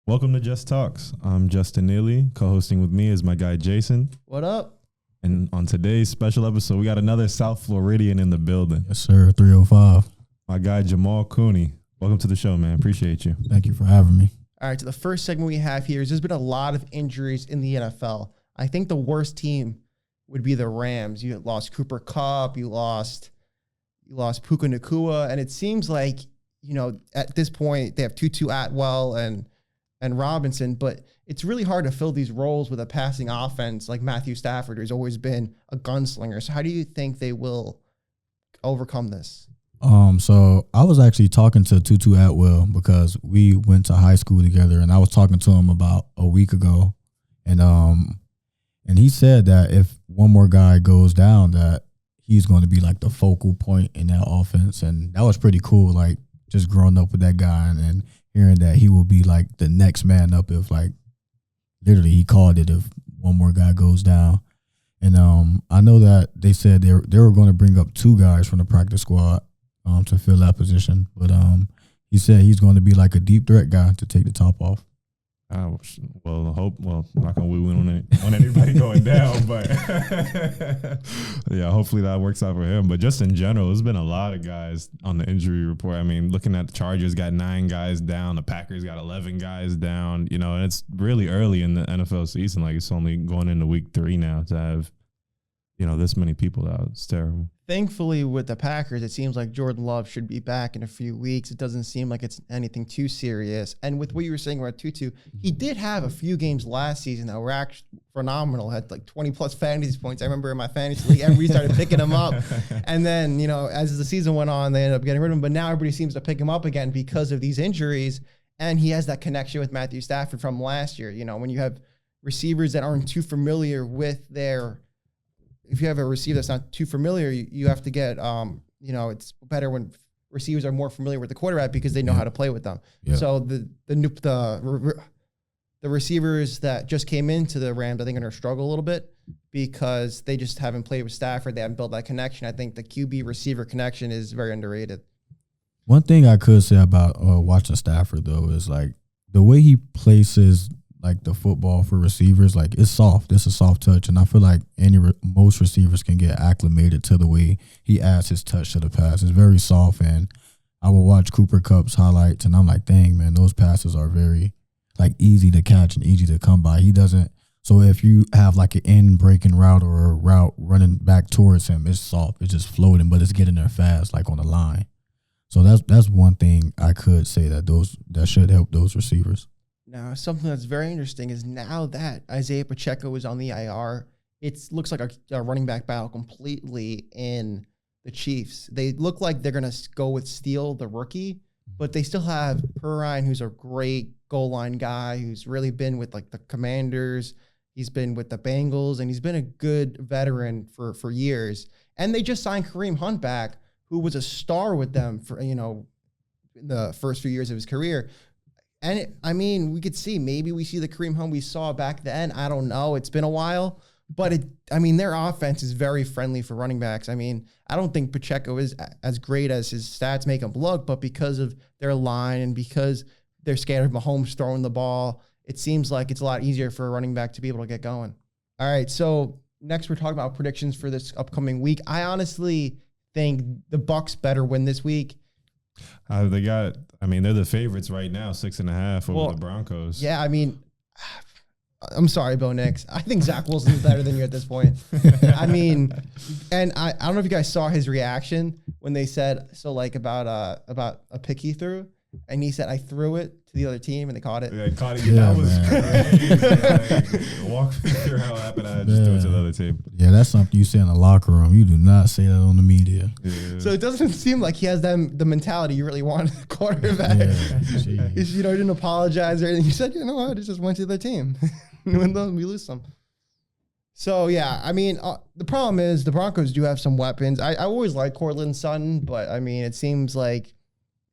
Welcome to Just Talks. I'm Justin Neely. Co-hosting with me is my guy Jason. What up? And on today's special episode, we got another South Floridian in the building. Yes, sir. 305. My guy Jamal Cooney. Welcome to the show, man. Appreciate you. Thank you for having me. All right, so the first segment we have here is there's been a lot of injuries in the NFL. I think the worst team would be the Rams. You lost Cooper Kupp, you lost Puka Nacua, and it seems like, you know, at this point they have Tutu Atwell and Robinson, but it's really hard to fill these roles with a passing offense like Matthew Stafford, who's always been a gunslinger. So how do you think they will overcome this? So I was actually talking to Tutu Atwell because we went to high school together, and I was talking to him about a week ago, and he said that if one more guy goes down, that he's going to be like the focal point in that offense, and that was pretty cool. Like just growing up with that guy and hearing that he will be like the next man up if like literally he called it if one more guy goes down. And I know that they said they were going to bring up two guys from the practice squad to fill that position, but he said he's going to be like a deep threat guy to take the top off. Not gonna win on anybody going down, but yeah, hopefully that works out for him. But just in general, there's been a lot of guys on the injury report. I mean, looking at the Chargers got 9 guys down, the Packers got 11 guys down. You know, and it's really early in the NFL season. Like it's only going into week 3 now to have, you know, this many people out. It's terrible. Thankfully, with the Packers, it seems like Jordan Love should be back in a few weeks. It doesn't seem like it's anything too serious. And with what you were saying about Tutu, he did have a few games last season that were actually phenomenal, had like 20-plus fantasy points. I remember in my fantasy league, everybody started picking him up. And then, you know, as the season went on, they ended up getting rid of him. But now everybody seems to pick him up again because of these injuries. And he has that connection with Matthew Stafford from last year. You know, when you have receivers that aren't too familiar with if you have a receiver that's not too familiar, you have to get, you know, it's better when receivers are more familiar with the quarterback because they know how to play with them. Yeah. So the receivers that just came into the Rams, I think, are going to struggle a little bit because they just haven't played with Stafford. They haven't built that connection. I think the QB receiver connection is very underrated. One thing I could say about watching Stafford, though, is like the way he places like the football for receivers, like it's soft. It's a soft touch, and I feel like most receivers can get acclimated to the way he adds his touch to the pass. It's very soft, and I will watch Cooper Kupp's highlights, and I'm like, dang, man, those passes are very like easy to catch and easy to come by. He doesn't. So if you have like an in-breaking route or a route running back towards him, it's soft. It's just floating, but it's getting there fast, like on the line. So that's one thing I could say that should help those receivers. Now, something that's very interesting is now that Isaiah Pacheco is on the IR, it looks like a running back battle completely in the Chiefs. They look like they're going to go with Steele, the rookie, but they still have Perrine, who's a great goal line guy, who's really been with like the Commanders. He's been with the Bengals, and he's been a good veteran for years. And they just signed Kareem Hunt back, who was a star with them for, you know, in the first few years of his career. And we could see, maybe we see the Kareem Hunt we saw back then. I don't know. It's been a while, but their offense is very friendly for running backs. I mean, I don't think Pacheco is as great as his stats make him look, but because of their line and because they're scared of Mahomes throwing the ball, it seems like it's a lot easier for a running back to be able to get going. All right. So next we're talking about predictions for this upcoming week. I honestly think the Bucs better win this week. They're the favorites right now, 6.5 over the Broncos. Yeah, I'm sorry, Bo Nix. I think Zach Wilson is better than you at this point. And I don't know if you guys saw his reaction when they said, about a pick he threw, and he said, I threw it to the other team, and they caught it. Yeah, caught it. Yeah, that was crazy. Walk me through how it happened. I just threw it to the other team. Yeah, that's something you say in the locker room. You do not say that on the media. Yeah. So it doesn't seem like he has the mentality you really want in the quarterback. Yeah, he didn't apologize or anything. He said, you know what, it just went to the team. We lose some. So, yeah, the problem is the Broncos do have some weapons. I always like Courtland Sutton, but, it seems like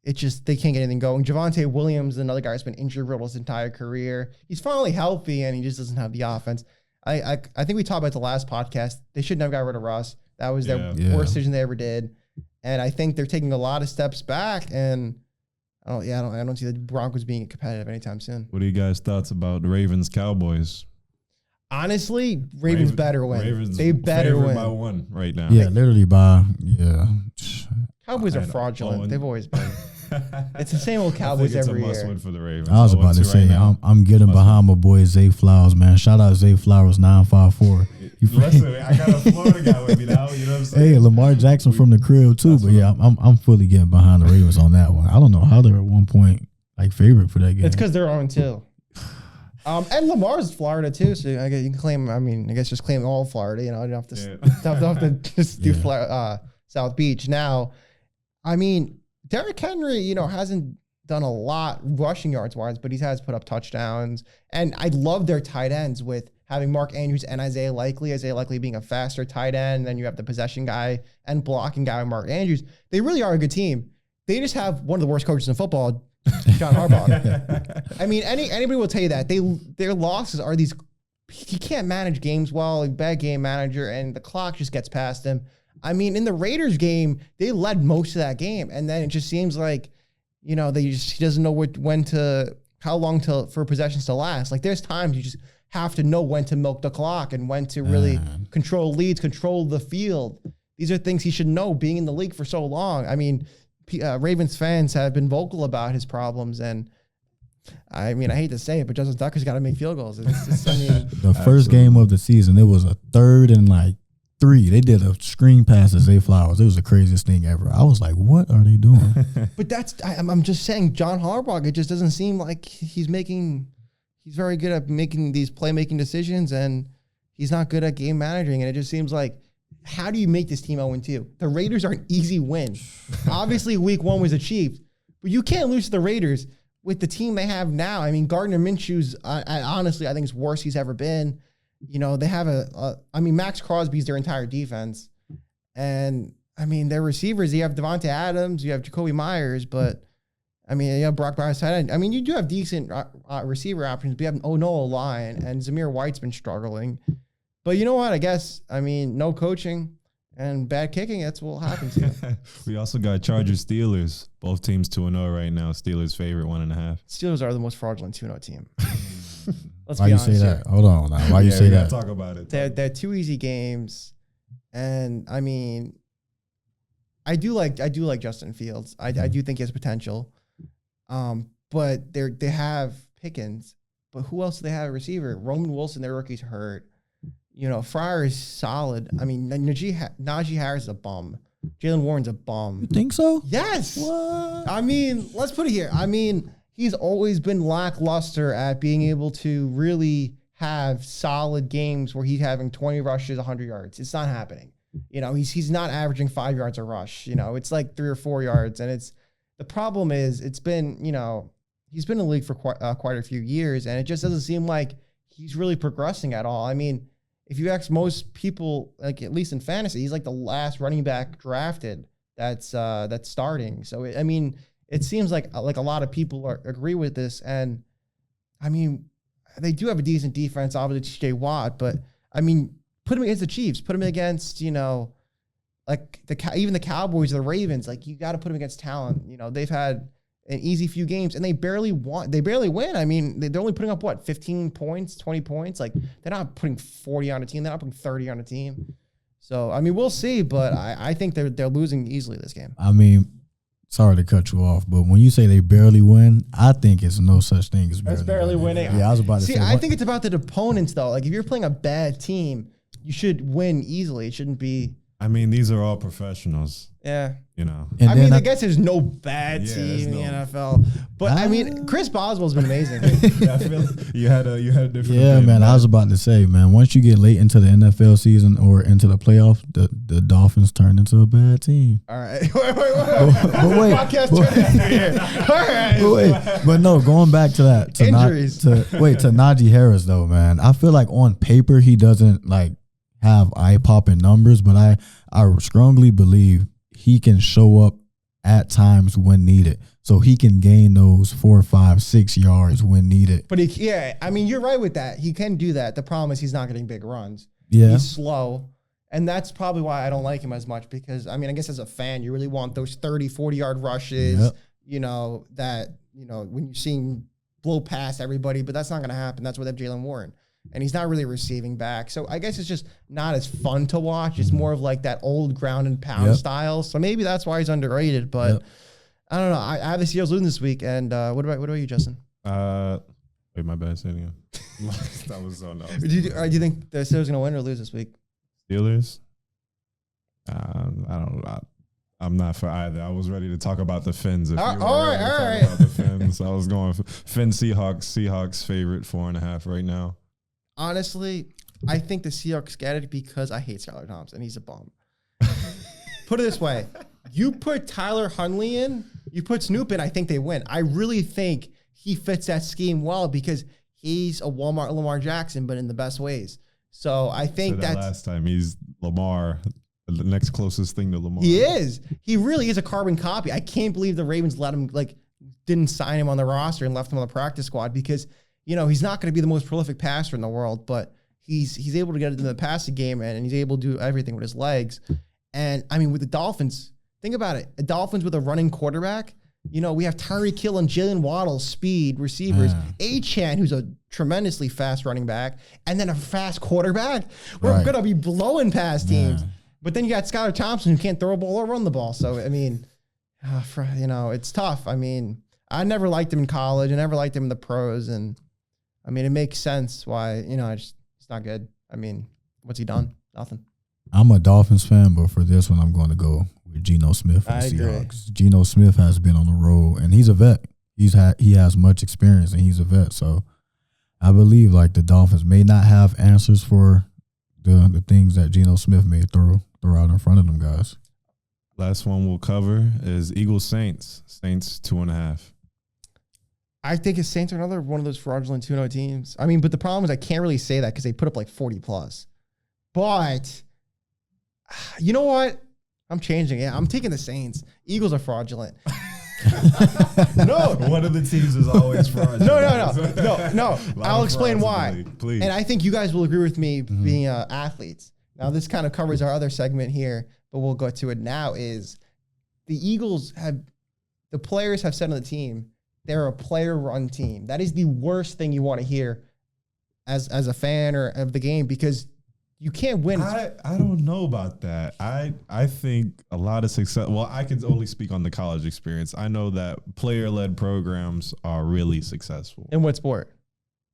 they can't get anything going. Javonte Williams, another guy who's been injury-riddled his entire career. He's finally healthy, and he just doesn't have the offense. I think we talked about the last podcast. They should never got rid of Russ. That was their worst decision they ever did. And I think they're taking a lot of steps back. And, I don't see the Broncos being competitive anytime soon. What are you guys' thoughts about the Ravens Cowboys? Honestly, Ravens better win. Ravens They better win by 1 right now. Yeah, literally by Cowboys are fraudulent. They've always been. It's the same old Cowboys every year. It's a must win for the Ravens. I was about to say, right I'm getting behind my boy Zay Flowers, man. Shout out Zay Flowers 954. Listen, I got a Florida guy with me now. You know what I'm saying? Hey, Lamar Jackson from the crib too, but yeah, I'm fully getting behind the Ravens on that one. I don't know how they're at one point like favorite for that game. It's because they're on 2. And Lamar's Florida too, so I guess you can claim. I mean, I guess just claim all Florida. You know, you don't have to just do South Beach. Now, I mean, Derrick Henry, you know, hasn't done a lot rushing yards wise, but he has put up touchdowns. And I love their tight ends with having Mark Andrews and Isaiah Likely. Isaiah Likely being a faster tight end, and then you have the possession guy and blocking guy with Mark Andrews. They really are a good team. They just have one of the worst coaches in football, John Harbaugh. I mean, anybody will tell you that their losses are these. He can't manage games well, a bad game manager, and the clock just gets past him. I mean, in the Raiders game, they led most of that game, and then it just seems like, you know, he doesn't know how long for possessions to last. Like there's times you just have to know when to milk the clock and when to really control leads, control the field. These are things he should know, being in the league for so long. I mean, Ravens fans have been vocal about his problems, and I mean, I hate to say it, but Justin Tucker's got to make field goals. The first game of the season, it was a 3rd and like 3. They did a screen pass to Zay Flowers. It was the craziest thing ever. I was like, what are they doing? But I'm just saying, John Harbaugh, it just doesn't seem like he's very good at making these playmaking decisions, and he's not good at game managing. And it just seems like, how do you make this team 0-2? The Raiders are an easy win. Obviously, week 1 was achieved, but you can't lose to the Raiders with the team they have now. I mean, Gardner Minshew's, honestly, I think it's worse he's ever been. You know, they have Max Crosby's their entire defense. And, I mean, their receivers, you have Devontae Adams, you have Jacoby Myers, but, I mean, you have Brock Bowers tight end. I mean, you do have decent receiver options, but you have Noah Lyon, and Zamir White's been struggling. But you know what? I guess, I mean, no coaching and bad kicking, that's what will happen to you. We also got Chargers Steelers. Both teams 2-0 right now. Steelers favorite 1.5. Steelers are the most fraudulent 2-0 team. Let's Why be you honest say here. that? Hold on now. Why you say that? Talk about it. They're 2 easy games. And I mean, I do like Justin Fields. I do think he has potential. But they have Pickens. But who else do they have a receiver? Roman Wilson, their rookie's hurt. You know, Fryer is solid. I mean, Najee Harris is a bum. Jalen Warren's a bum. You think so? Yes. What? I mean, let's put it here. I mean, he's always been lackluster at being able to really have solid games where he's having 20 rushes, 100 yards. It's not happening. You know, he's not averaging 5 yards a rush. You know, it's like 3 or 4 yards. And the problem is it's been, you know, he's been in the league for quite a few years, and it just doesn't seem like he's really progressing at all. I mean, if you ask most people, like at least in fantasy, he's like the last running back drafted that's starting. So I mean, it seems like a lot of people agree with this. And I mean, they do have a decent defense, obviously TJ Watt, but I mean, put him against the Chiefs, put him against, you know, like even the Cowboys or the Ravens. Like, you got to put him against talent. You know, they've had an easy few games, and they barely win. I mean, they're only putting up 15 points, 20 points. Like, they're not putting 40 on a team. They're not putting 30 on a team. So, I mean, we'll see, but I think they're losing easily this game. I mean, sorry to cut you off, but when you say they barely win, I think it's no such thing as barely winning. Yeah, I was about to say. I think it's about the opponents, though. Like, if you're playing a bad team, you should win easily. It shouldn't be. I mean, these are all professionals. Yeah. You know. And I mean, I guess there's no bad team in the NFL. But, I mean, Chris Boswell's been amazing. Yeah, I feel like you had a different Yeah, man, I was about to say, man, once you get late into the NFL season or into the playoff, the Dolphins turn into a bad team. All right. Wait. All right. But no, going back to that. Injuries. To Najee Harris, though, man. I feel like on paper he doesn't, like, have eye-popping numbers, but I strongly believe he can show up at times when needed. So he can gain those 4, 5, 6 yards when needed. But I mean, you're right with that. He can do that. The problem is he's not getting big runs. Yeah. He's slow. And that's probably why I don't like him as much, because, I mean, I guess as a fan, you really want those 30, 40-yard rushes, that when you see him blow past everybody, but that's not going to happen. That's why they have Jalen Warren. And he's not really receiving back. So I guess it's just not as fun to watch. It's more of like that old ground and pound style. So maybe that's why he's underrated. But I don't know. I have the Seahawks losing this week. And what about you, Justin? Wait, my bad. Say it again. That was so nice. Do you think the Steelers are going to win or lose this week? Steelers? I don't know. I'm not for either. I was ready to talk about the Fins. If All you were right. ready to talk about the Fins, I was going for Fin Seahawks. Seahawks favorite 4.5 right now. Honestly, I think the Seahawks get it because I hate Skylar Thompson. He's a bum. Put it this way. You put Tyler Huntley in, you put Snoop in, I think they win. I really think he fits that scheme well because he's a Walmart Lamar Jackson, but in the best ways. So I think that last time he's Lamar, the next closest thing to Lamar. He is. He really is a carbon copy. I can't believe the Ravens let him, didn't sign him on the roster and left him on the practice squad because, he's not going to be the most prolific passer in the world, but he's able to get into the passing game and he's able to do everything with his legs. And I mean, with the Dolphins, think about it. The Dolphins with a running quarterback, we have Tyreek Hill and Jalen Waddle, speed receivers, Achane, who's a tremendously fast running back, and then a fast quarterback. We're going to be blowing past teams. But then you got Skylar Thompson who can't throw a ball or run the ball. So, I mean, it's tough. I mean, I never liked him in college. I never liked him in the pros. And, I mean, it makes sense why, it's not good. I mean, what's he done? Nothing. I'm a Dolphins fan, but for this one, I'm going to go with Geno Smith for the Seahawks. Geno Smith has been on the road, and he's a vet. He has much experience, and he's a vet. So I believe, the Dolphins may not have answers for the things that Geno Smith may throw out in front of them guys. Last one we'll cover is Eagles Saints. Saints 2.5. I think his Saints are another one of those fraudulent 2-0 teams. I mean, but the problem is I can't really say that because they put up 40 plus. But you know what? I'm changing it. I'm taking the Saints. Eagles are fraudulent. No, one of the teams is always fraudulent. No. I'll explain why. Please. And I think you guys will agree with me being athletes. Now, this kind of covers our other segment here, but we'll go to it now, is the Eagles the players have said on the team, they're a player-run team. That is the worst thing you want to hear as a fan or of the game because you can't win. I don't know about that. I think a lot of success. Well, I can only speak on the college experience. I know that player-led programs are really successful. In what sport?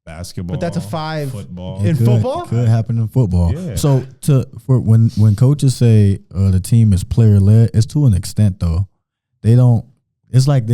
Basketball. But that's a 5. Football. In football? It could happen in football. Yeah. So when coaches say the team is player-led, it's to an extent though. They don't. It's like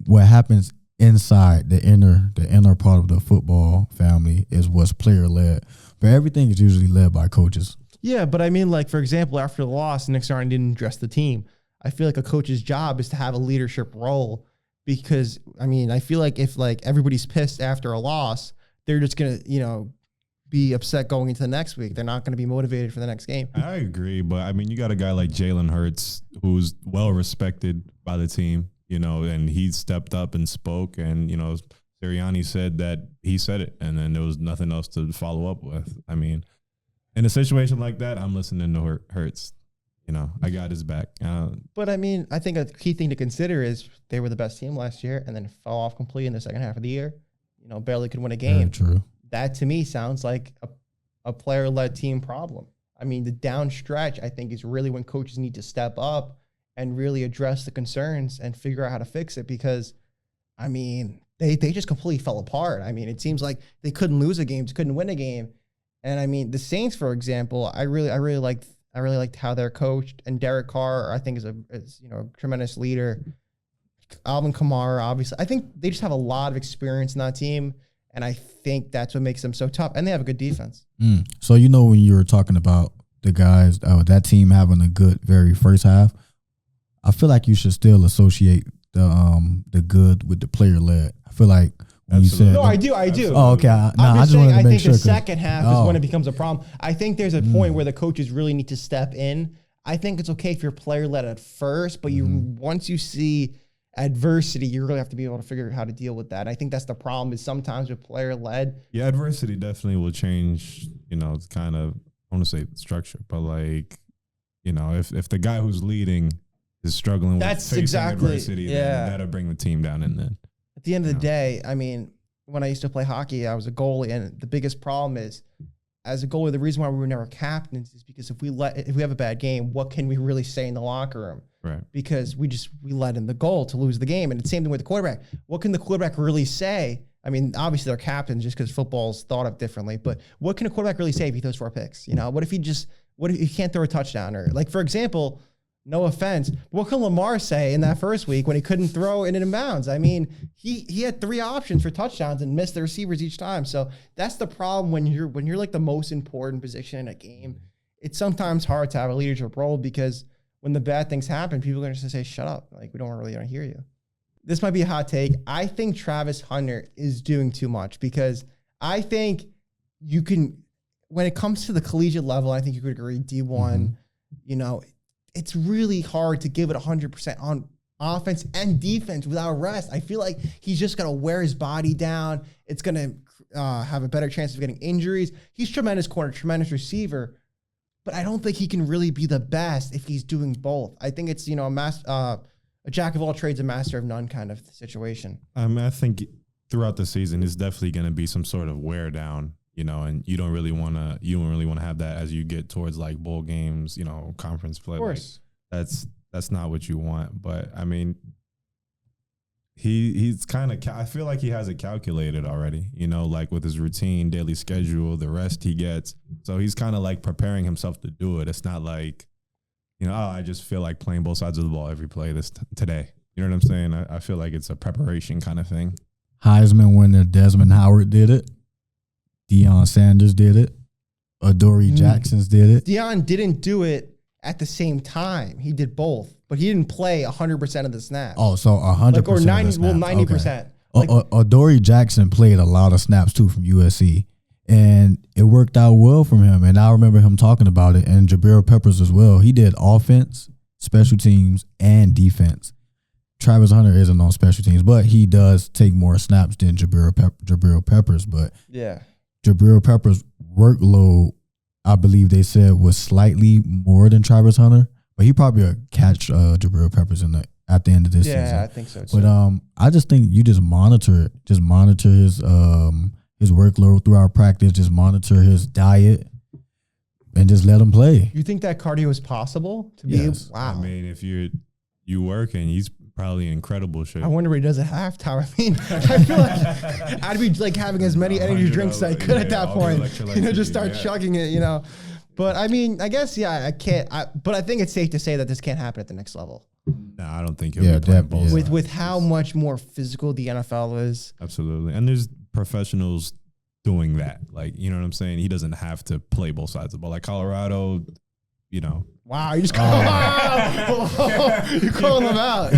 what happens inside the inner part of the football family is what's player-led. But everything is usually led by coaches. Yeah, but I mean, for example, after the loss, Nick Sirianni didn't address the team. I feel like a coach's job is to have a leadership role because, I mean, I feel like if everybody's pissed after a loss, they're just going to, be upset going into the next week. They're not going to be motivated for the next game. I agree, but I mean, you got a guy like Jalen Hurts who's well respected by the team, and he stepped up and spoke, and Sirianni said that he said it, and then there was nothing else to follow up with. I mean, in a situation like that, I'm listening to Hurts. I got his back. But I mean, I think a key thing to consider is they were the best team last year and then fell off completely in the second half of the year. Barely could win a game. Very true. That to me sounds like a player-led team problem. I mean, the down stretch, I think, is really when coaches need to step up and really address the concerns and figure out how to fix it because, I mean, they just completely fell apart. I mean, it seems like they couldn't lose a game, just couldn't win a game. And I mean, the Saints, for example, I really liked how they're coached, and Derek Carr, I think, is a tremendous leader. Alvin Kamara, obviously, I think they just have a lot of experience in that team, and I think that's what makes them so tough. And they have a good defense. So when you were talking about the guys, that team having a good very first half, I feel like you should still associate the good with the player led. I feel like when you said I do. Oh, okay. I just wanted to make sure. The second half is when it becomes a problem. I think there's a point where the coaches really need to step in. I think it's okay if you're player led at first, but once you see adversity, you really have to be able to figure out how to deal with that. I think that's the problem is sometimes with player led. Yeah, adversity definitely will change, kind of, I want to say structure, but if the guy who's leading is struggling That's with facing exactly, adversity, yeah. then that'll bring the team down. And then At the end of the day, I mean, when I used to play hockey, I was a goalie, and the biggest problem is, as a goalie, the reason why we were never captains is because if we have a bad game, what can we really say in the locker room? right. Because we let in the goal to lose the game. And it's the same thing with the quarterback. What can the quarterback really say? I mean, obviously they're captains just because football's thought of differently, but what can a quarterback really say if he throws 4 picks? You know, what if he can't throw a touchdown? Or like, for example, no offense, what can Lamar say in that first week when he couldn't throw it in bounds? I mean, he had 3 options for touchdowns and missed the receivers each time. So that's the problem when you're like the most important position in a game. It's sometimes hard to have a leadership role because when the bad things happen, people are going to say, shut up. Like, we don't really want to hear you. This might be a hot take. I think Travis Hunter is doing too much because I think you can, when it comes to the collegiate level, I think you could agree D1, you know, it's really hard to give it 100% on offense and defense without rest. I feel like he's just going to wear his body down. It's going to have a better chance of getting injuries. He's tremendous corner, tremendous receiver, but I don't think he can really be the best if he's doing both. I think it's, you know, a jack of all trades, a master of none kind of situation. I think throughout the season, it's definitely going to be some sort of wear down, you know, and you don't really want to have that as you get towards like bowl games, you know, conference play. Of course. Like, that's not what you want. But I mean, he's kind of, I feel like he has it calculated already, you know, like with his routine, daily schedule, the rest he gets. So he's kind of like preparing himself to do it. It's not like, you know, oh, I just feel like playing both sides of the ball every play today. You know what I'm saying? I feel like it's a preparation kind of thing. Heisman winner Desmond Howard did it. Deion Sanders did it. Adoree Jackson's did it. Deion didn't do it at the same time. He did both, but he didn't play 100% of the snaps. Oh, so 100%. Like, or 90, well, 90%. Okay. Like, Adoree Jackson played a lot of snaps too from USC, and it worked out well from him. And I remember him talking about it. And Jabril Peppers as well. He did offense, special teams, and defense. Travis Hunter isn't on special teams, but he does take more snaps than Jabril Peppers. But yeah, Jabril Peppers' workload, I believe they said, was slightly more than Travis Hunter, but he probably will catch Jabril Peppers at the end of this season. Yeah, I think so too. But I just think you just monitor it. Just monitor his workload throughout practice. Just monitor his diet, and just let him play. You think that cardio is possible to Yes. be? Wow. I mean, if you work and he's probably in incredible shape. I wonder what he does at halftime. I mean, I feel like I'd be like having as many energy drinks as I could at that point. You know, just start chugging it, you know. But I mean, I guess, yeah, I can't. But I think it's safe to say that this can't happen at the next level. No, I don't think he'll be playing both sides. With how much more physical the NFL is. Absolutely. And there's professionals doing that. Like, you know what I'm saying? He doesn't have to play both sides of the ball. Like Colorado, you know. Wow, you just you're calling them out.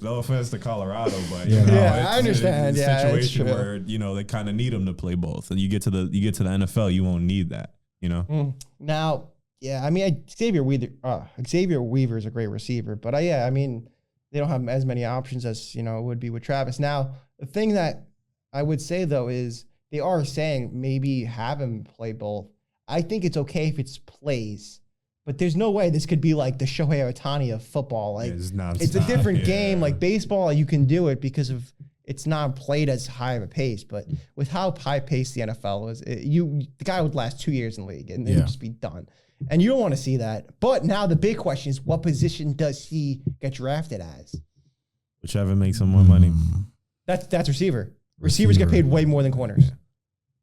No offense to Colorado, but yeah, I understand. It's a situation it's where, you know, they kind of need him to play both. And you get to the NFL, you won't need that, you know. Now, yeah, I mean, Xavier Weaver is a great receiver, but I mean, they don't have as many options as, you know, it would be with Travis. Now, the thing that I would say though is they are saying maybe have him play both. I think it's okay if it's plays. But there's no way this could be like the Shohei Ohtani of football. Like, it's a different game. Like baseball, you can do it because of it's not played as high of a pace. But with how high paced the NFL is, the guy would last 2 years in the league and it would just be done. And you don't want to see that. But now the big question is, what position does he get drafted as? Whichever makes him more money. That's receiver. Receivers get paid way more than corners.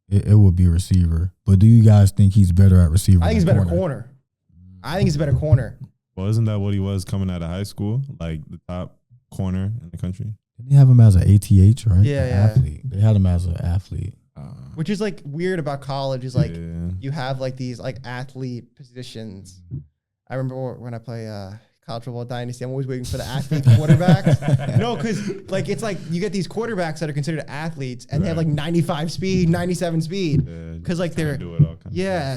It would be receiver. But do you guys think he's better at receiver? I think he's better corner. I think he's a better corner. Well, isn't that what he was coming out of high school? Like the top corner in the country? Didn't they have him as an ATH, right? Yeah, Athlete. They had him as an athlete. Which is like weird about college is like you have like these like athlete positions. I remember when I play college football dynasty, I'm always waiting for the athlete quarterbacks. No, because like it's like you get these quarterbacks that are considered athletes and they have like 95 speed, 97 speed. Because like they're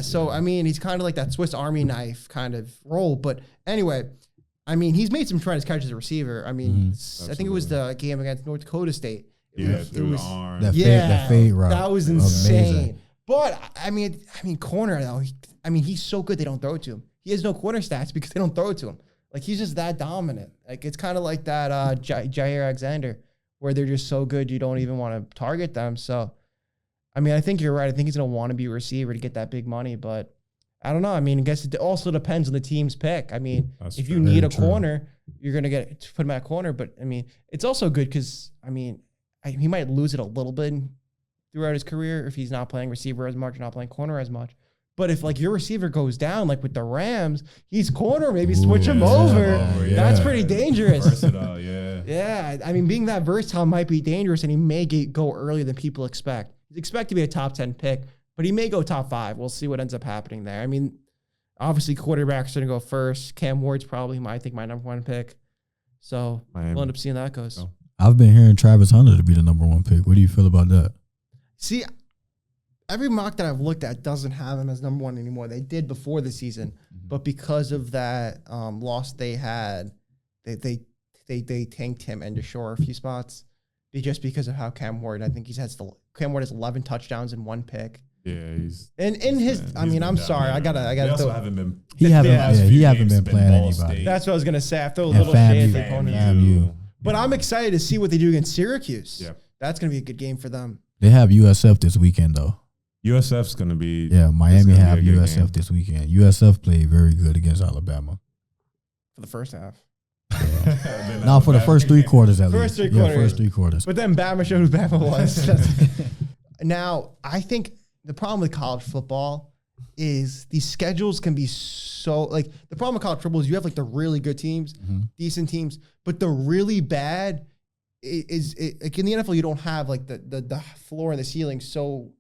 so I mean he's kind of like that Swiss Army knife kind of role. But anyway, I mean he's made some tremendous catches as a receiver. I mean I think it was the game against North Dakota State. Through the arm. The fade route. That was insane. Amazing. But I mean corner though. He's so good they don't throw it to him. He has no corner stats because they don't throw it to him. Like he's just that dominant. Like it's kind of like that Jair Alexander, where they're just so good you don't even want to target them. So, I mean, I think you're right. I think he's gonna want to be a receiver to get that big money, but I don't know. I mean, I guess it also depends on the team's pick. I mean, if you need a corner, you're gonna put him at corner. But I mean, it's also good because I mean, he might lose it a little bit throughout his career if he's not playing receiver as much, or not playing corner as much. But if like your receiver goes down, like with the Rams, he's corner, maybe switch him over. That's pretty dangerous. Versatile, yeah. Yeah, I mean, being that versatile might be dangerous, and he may go earlier than people expect. He's expected to be a top 10 pick, but he may go top 5. We'll see what ends up happening there. I mean, obviously quarterbacks are going to go first. Cam Ward's probably, I think, my number 1 pick. So we'll end up seeing that goes. I've been hearing Travis Hunter to be the number 1 pick. What do you feel about that? See, every mock that I've looked at doesn't have him as number 1 anymore. They did before the season, but because of that loss they had, they tanked him and Shore a few spots just because of how Cam Ward. I think Cam Ward has 11 touchdowns and 1 pick. Yeah, I'm sorry, I gotta. They also haven't been. He haven't been playing anybody. That's what I was gonna say. I feel a little shade at the opponent. But I'm excited to see what they do against Syracuse. Yeah, that's gonna be a good game for them. They have USF this weekend though. USF's going to be... Yeah, Miami have USF this weekend. USF played very good against Alabama. For the first half. Yeah. No, for the first 3 quarters at least. First 3 quarters. But then Bama showed who Bama was. Now, I think the problem with college football is these schedules can be so... Like, the problem with college football is you have, like, the really good teams, decent teams, but the really bad is... Like, in the NFL, you don't have, like, the floor and the ceiling so...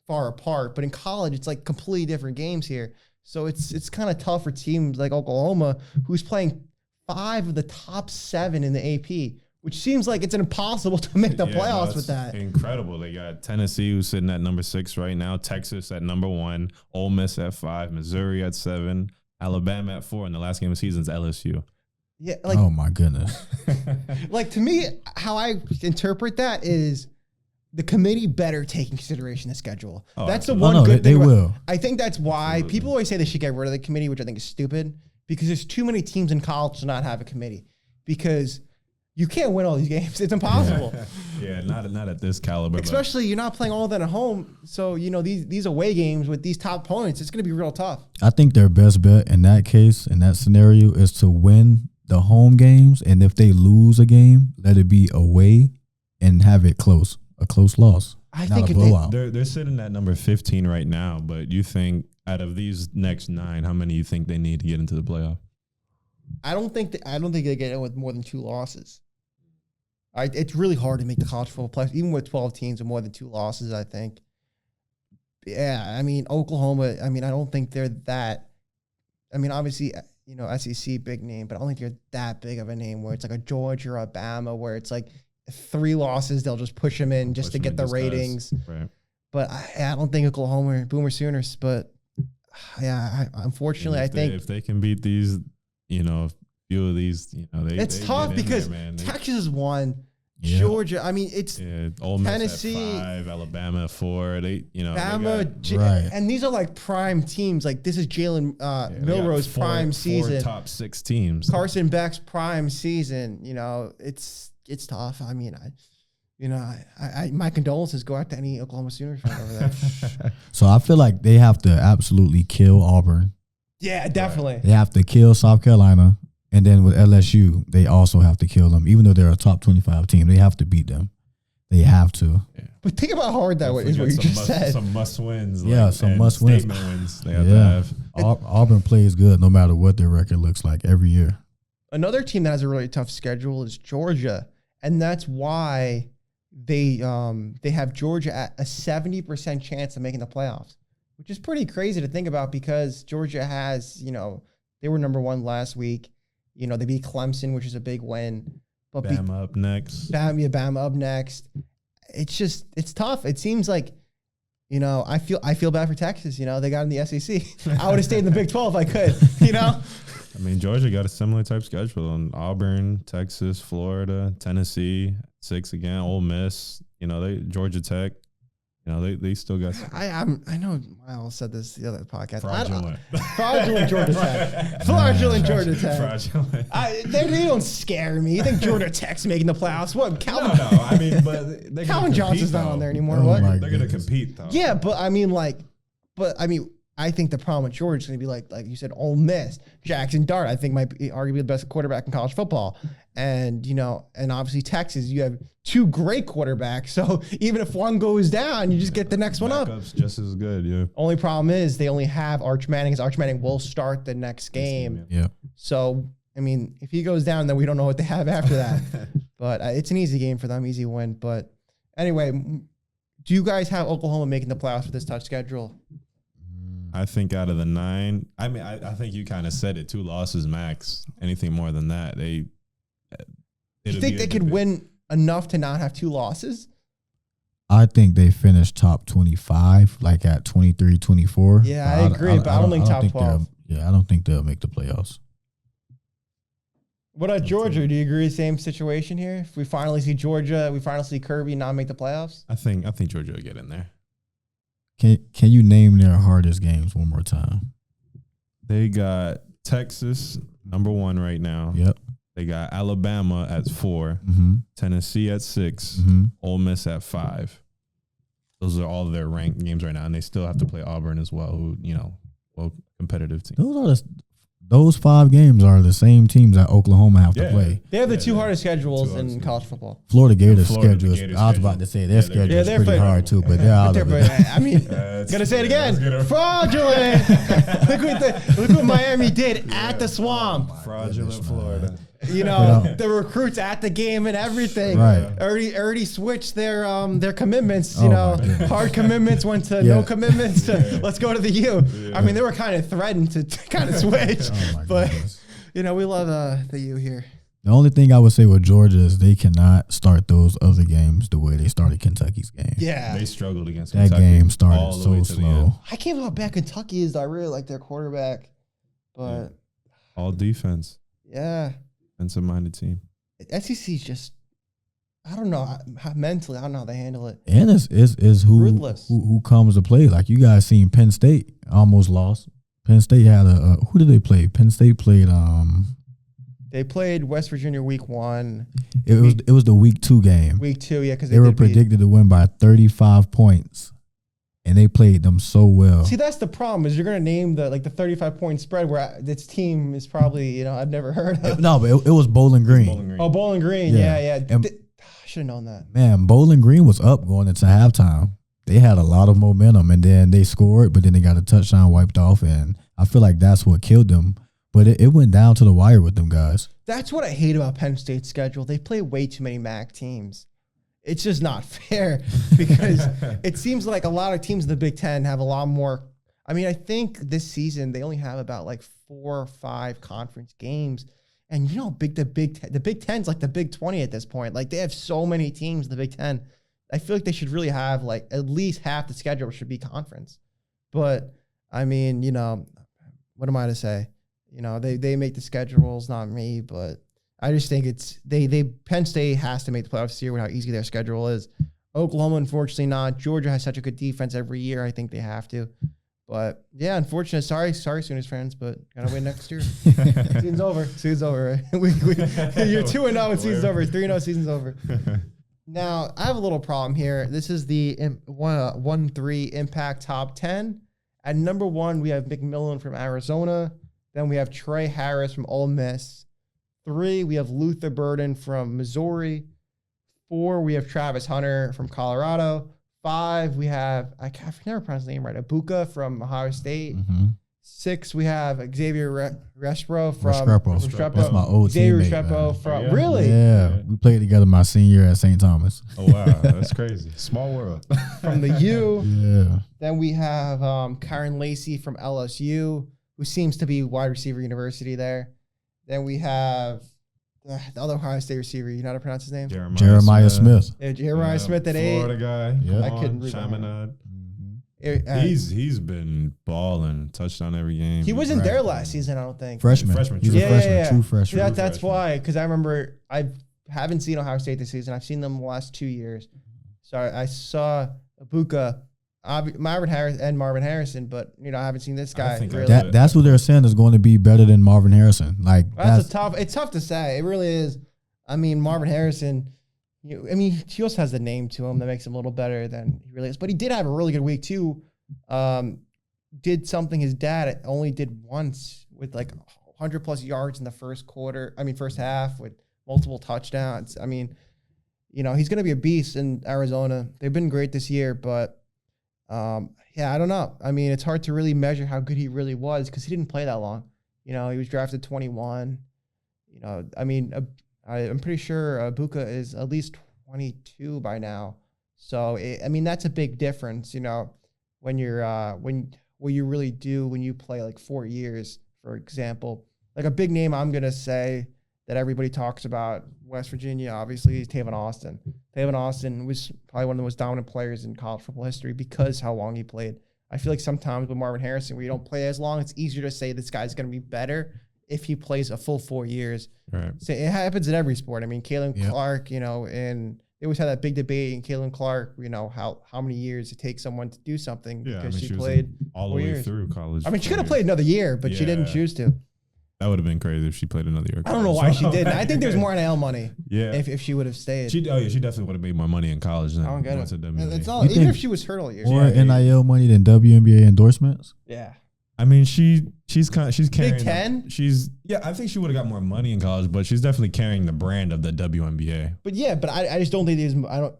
far apart, but in college it's like completely different games here. So it's kind of tough for teams like Oklahoma, who's playing 5 of the top 7 in the AP, which seems like it's impossible to make the playoffs with that. Incredible. They got Tennessee, who's sitting at number 6 right now, Texas at number 1, Ole Miss at 5, Missouri at 7, Alabama at 4, and the last game of the season is LSU. Yeah, like, oh my goodness. Like, to me, how I interpret that is the committee better take in consideration the schedule. Oh, that's the one good thing. They will. I think that's why people always say they should get rid of the committee, which I think is stupid, because there's too many teams in college to not have a committee, because you can't win all these games. It's impossible. Yeah, not at this caliber. Especially you're not playing all of that at home. So, you know, these away games with these top opponents, it's going to be real tough. I think their best bet in that case, in that scenario, is to win the home games. And if they lose a game, let it be away and have it close. A close loss. I think they're sitting at number 15 right now, but you think out of these next 9, how many you think they need to get into the playoff? I don't think they get in with more than 2 losses. It's really hard to make the college football playoffs, even with 12 teams with more than 2 losses, I think. Yeah, I mean, Oklahoma, I mean, I don't think they're that. I mean, obviously, you know, SEC, big name, but I don't think they're that big of a name where it's like a Georgia or a Bama where it's like 3 losses, they'll just push them in just to get the ratings. Right. But I don't think Oklahoma are Boomer Sooners. But yeah, unfortunately, I think if they can beat these, you know, a few of these, you know, it's tough because Texas is 1, Georgia. I mean, it's Ole Miss Tennessee at 5, Alabama at 4. They, you know, Bama, and these are like prime teams. Like this is Jalen Milroe's prime season. 4 top 6 teams. Carson Beck's prime season. You know, it's tough. I mean, my condolences go out to any Oklahoma Sooners fan over there. So I feel like they have to absolutely kill Auburn. Yeah, definitely. Right. They have to kill South Carolina, and then with LSU, they also have to kill them. Even though they're a top 25 team, they have to beat them. They have to. Yeah. But think about how hard that is. What you just said. Some must wins. Some must wins. They have to have. Auburn plays good no matter what their record looks like every year. Another team that has a really tough schedule is Georgia. And that's why they have Georgia at a 70% chance of making the playoffs, which is pretty crazy to think about because Georgia has, you know, they were number 1 last week. You know, they beat Clemson, which is a big win. But Bama up next. Bama up next. It's tough. It seems like, you know, I feel bad for Texas. You know, they got in the SEC. I would have stayed in the Big 12 if I could, you know. I mean, Georgia got a similar type schedule on Auburn, Texas, Florida, Tennessee, 6 again, Ole Miss, you know, Georgia Tech, You know, they still got some I know Miles said this the other podcast. fraudulent Georgia Tech. Fraudulent Georgia Tech. Fraudulent. They don't scare me. You think Georgia Tech's making the playoffs? What? Calvin? No, I mean, but they're Calvin Johnson's not on there anymore. Oh What? my They're going to goodness. compete, though. Yeah, but I mean, I think the problem with Georgia is going to be like you said, Ole Miss, Jackson Dart. I think might be arguably the best quarterback in college football, and and obviously Texas, you have two great quarterbacks. So even if one goes down, you just get the next one up. Backup's just as good, yeah. Only problem is they only have Arch Manning. Because Arch Manning will start the next game. Yeah. So I mean, if he goes down, then we don't know what they have after that. But it's an easy game for them, easy win. But anyway, do you guys have Oklahoma making the playoffs with this tough schedule? I think out of the 9, I mean, I think you kind of said it, 2 losses max. Anything more than that, you think they could win enough to not have 2 losses? I think they finished top 25, like at 23, 24. Yeah, I agree, but I don't think top 12. I don't think they'll make the playoffs. What about Georgia? Do you agree? Same situation here. If we finally see Georgia, we finally see Kirby not make the playoffs. I think Georgia will get in there. Can you name their hardest games one more time? They got Texas #1 right now. Yep. They got Alabama at 4, Tennessee at 6, Ole Miss at 5. Those are all their ranked games right now, and they still have to play Auburn as well, who competitive team. Those 5 games are the same teams that Oklahoma have to play. They have the 2 hardest schedules in college football. Florida Gators schedule. I was about to say their schedule is pretty hard too, but they're out of it. I mean, gonna say it again. Fraudulent. Look what Miami did at the Swamp. Fraudulent Florida. The recruits at the game and everything. Right. Already switched their commitments. My goodness. Hard commitments went to no commitments. To let's go to the U. Yeah. I mean, they were kind of threatened to kind of switch, but goodness. We love the U here. The only thing I would say with Georgia is they cannot start those other games the way they started Kentucky's game. Yeah, they struggled against that Kentucky game started all the way so to the end. slow. I can't believe how bad Kentucky is. Though. I really like their quarterback, but All defense. Yeah. Defensive-minded team. SEC's just, I don't know how mentally. I don't know how they handle it. And it's who comes to play. Like you guys seen Penn State almost lost. Penn State had who did they play? Penn State played They played West Virginia week 1. It was the week 2 game. Week 2, yeah, because they were predicted to win by 35 points. And they played them so well. See, that's the problem is you're going to name the 35-point spread where this team is probably, I've never heard of. No, but it was Bowling Green. Oh, Bowling Green. Yeah. I should have known that. Man, Bowling Green was up going into halftime. They had a lot of momentum, and then they scored, but then they got a touchdown wiped off, and I feel like that's what killed them. But it went down to the wire with them guys. That's what I hate about Penn State's schedule. They play way too many MAC teams. It's just not fair because it seems like a lot of teams in the Big Ten have a lot more. I mean, I think this season they only have about 4 or 5 conference games. And big the Big Ten's like the Big 20 at this point. Like they have so many teams in the Big Ten. I feel like they should really have at least half the schedule should be conference. But I mean, what am I to say? They make the schedules, not me, but I just think it's Penn State has to make the playoffs this year with how easy their schedule is. Oklahoma, unfortunately, not. Georgia has such a good defense every year. I think they have to. But yeah, unfortunate. Sorry, Sooners fans, but gotta win next year. Season's over. Season's over. Right? You're 2-0 and season's over. 3-0, season's over. Now I have a little problem here. This is the 1-3 Impact Top 10. At number 1, we have McMillan from Arizona. Then we have Trey Harris from Ole Miss. 3, we have Luther Burden from Missouri. 4, we have Travis Hunter from Colorado. 5, we have, I never pronounce his name right, Ibuka from Ohio State. 6, we have Xavier Restrepo from Restrepo. That's my old Xavier teammate. Restrepo from, Yeah. really? Yeah, we played together my senior year at St. Thomas. Oh, wow. That's crazy. Small world. From the U. Yeah. Then we have Karen Lacey from LSU, who seems to be wide receiver university there. Then we have the other Ohio State receiver. You know how to pronounce his name? Jeremiah Smith. Yeah, Jeremiah Smith at 8. Florida guy. Yeah. I couldn't read Chaminade. that. He's been balling, touchdown every game. He wasn't there last season, I don't think. Freshman. He's a freshman. True freshman. That's why, because I remember I haven't seen Ohio State this season. I've seen them the last 2 years. So I saw Ibuka, Marvin Harrison, but I haven't seen this guy really. That's what they're saying is going to be better than Marvin Harrison. Like it's tough to say. It really is. I mean, Marvin Harrison, he also has the name to him that makes him a little better than he really is. But he did have a really good week too. Did something his dad only did once with like 100 plus yards in the first half with multiple touchdowns. I mean, he's going to be a beast in Arizona. They've been great this year, but I don't know. I mean, it's hard to really measure how good he really was because he didn't play that long. He was drafted 21. I mean, I'm pretty sure Ibuka is at least 22 by now. So, that's a big difference, when you're, what you really do when you play like 4 years, for example. Like a big name I'm going to say that everybody talks about, West Virginia, obviously, is Tavon Austin. Tavon Austin was probably one of the most dominant players in college football history because how long he played. I feel like sometimes with Marvin Harrison, where you don't play as long, it's easier to say this guy's going to be better if he plays a full 4 years. Right. So it happens in every sport. I mean, Kalen Clark, and they always had that big debate in Kalen Clark, how many years it takes someone to do something because she played all the way through college. I mean, she could have played another year, but she didn't choose to. That would have been crazy if she played another year. I don't know why she didn't. I think there's more NIL money. Yeah. If she would have stayed. She definitely would have made more money in college than I don't get it. to WNBA. It's all, even if she was hurt all year. More NIL money than WNBA endorsements? Yeah. I mean, she's carrying Big Ten. I think she would have got more money in college, but she's definitely carrying the brand of the WNBA. But I just don't think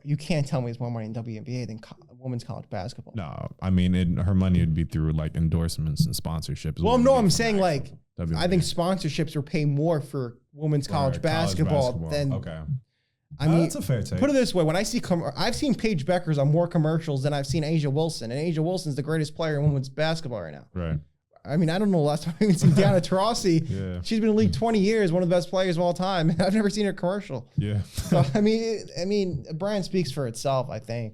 you can't tell me there's more money in WNBA than women's college basketball. No, I mean her money would be through like endorsements and sponsorships. Well, no, I'm saying like WNBA. I think sponsorships are paying more for women's college basketball than. Okay. I mean, that's a fair take. Put it this way: when I see, I've seen Paige Beckers on more commercials than I've seen Asia Wilson, and Asia Wilson's the greatest player in women's basketball right now. Right. I mean, I don't know the last time I've even seen Diana Taurasi. Yeah. She's been in the league 20 years, one of the best players of all time. I've never seen her commercial. Yeah. So, I mean, the brand speaks for itself, I think.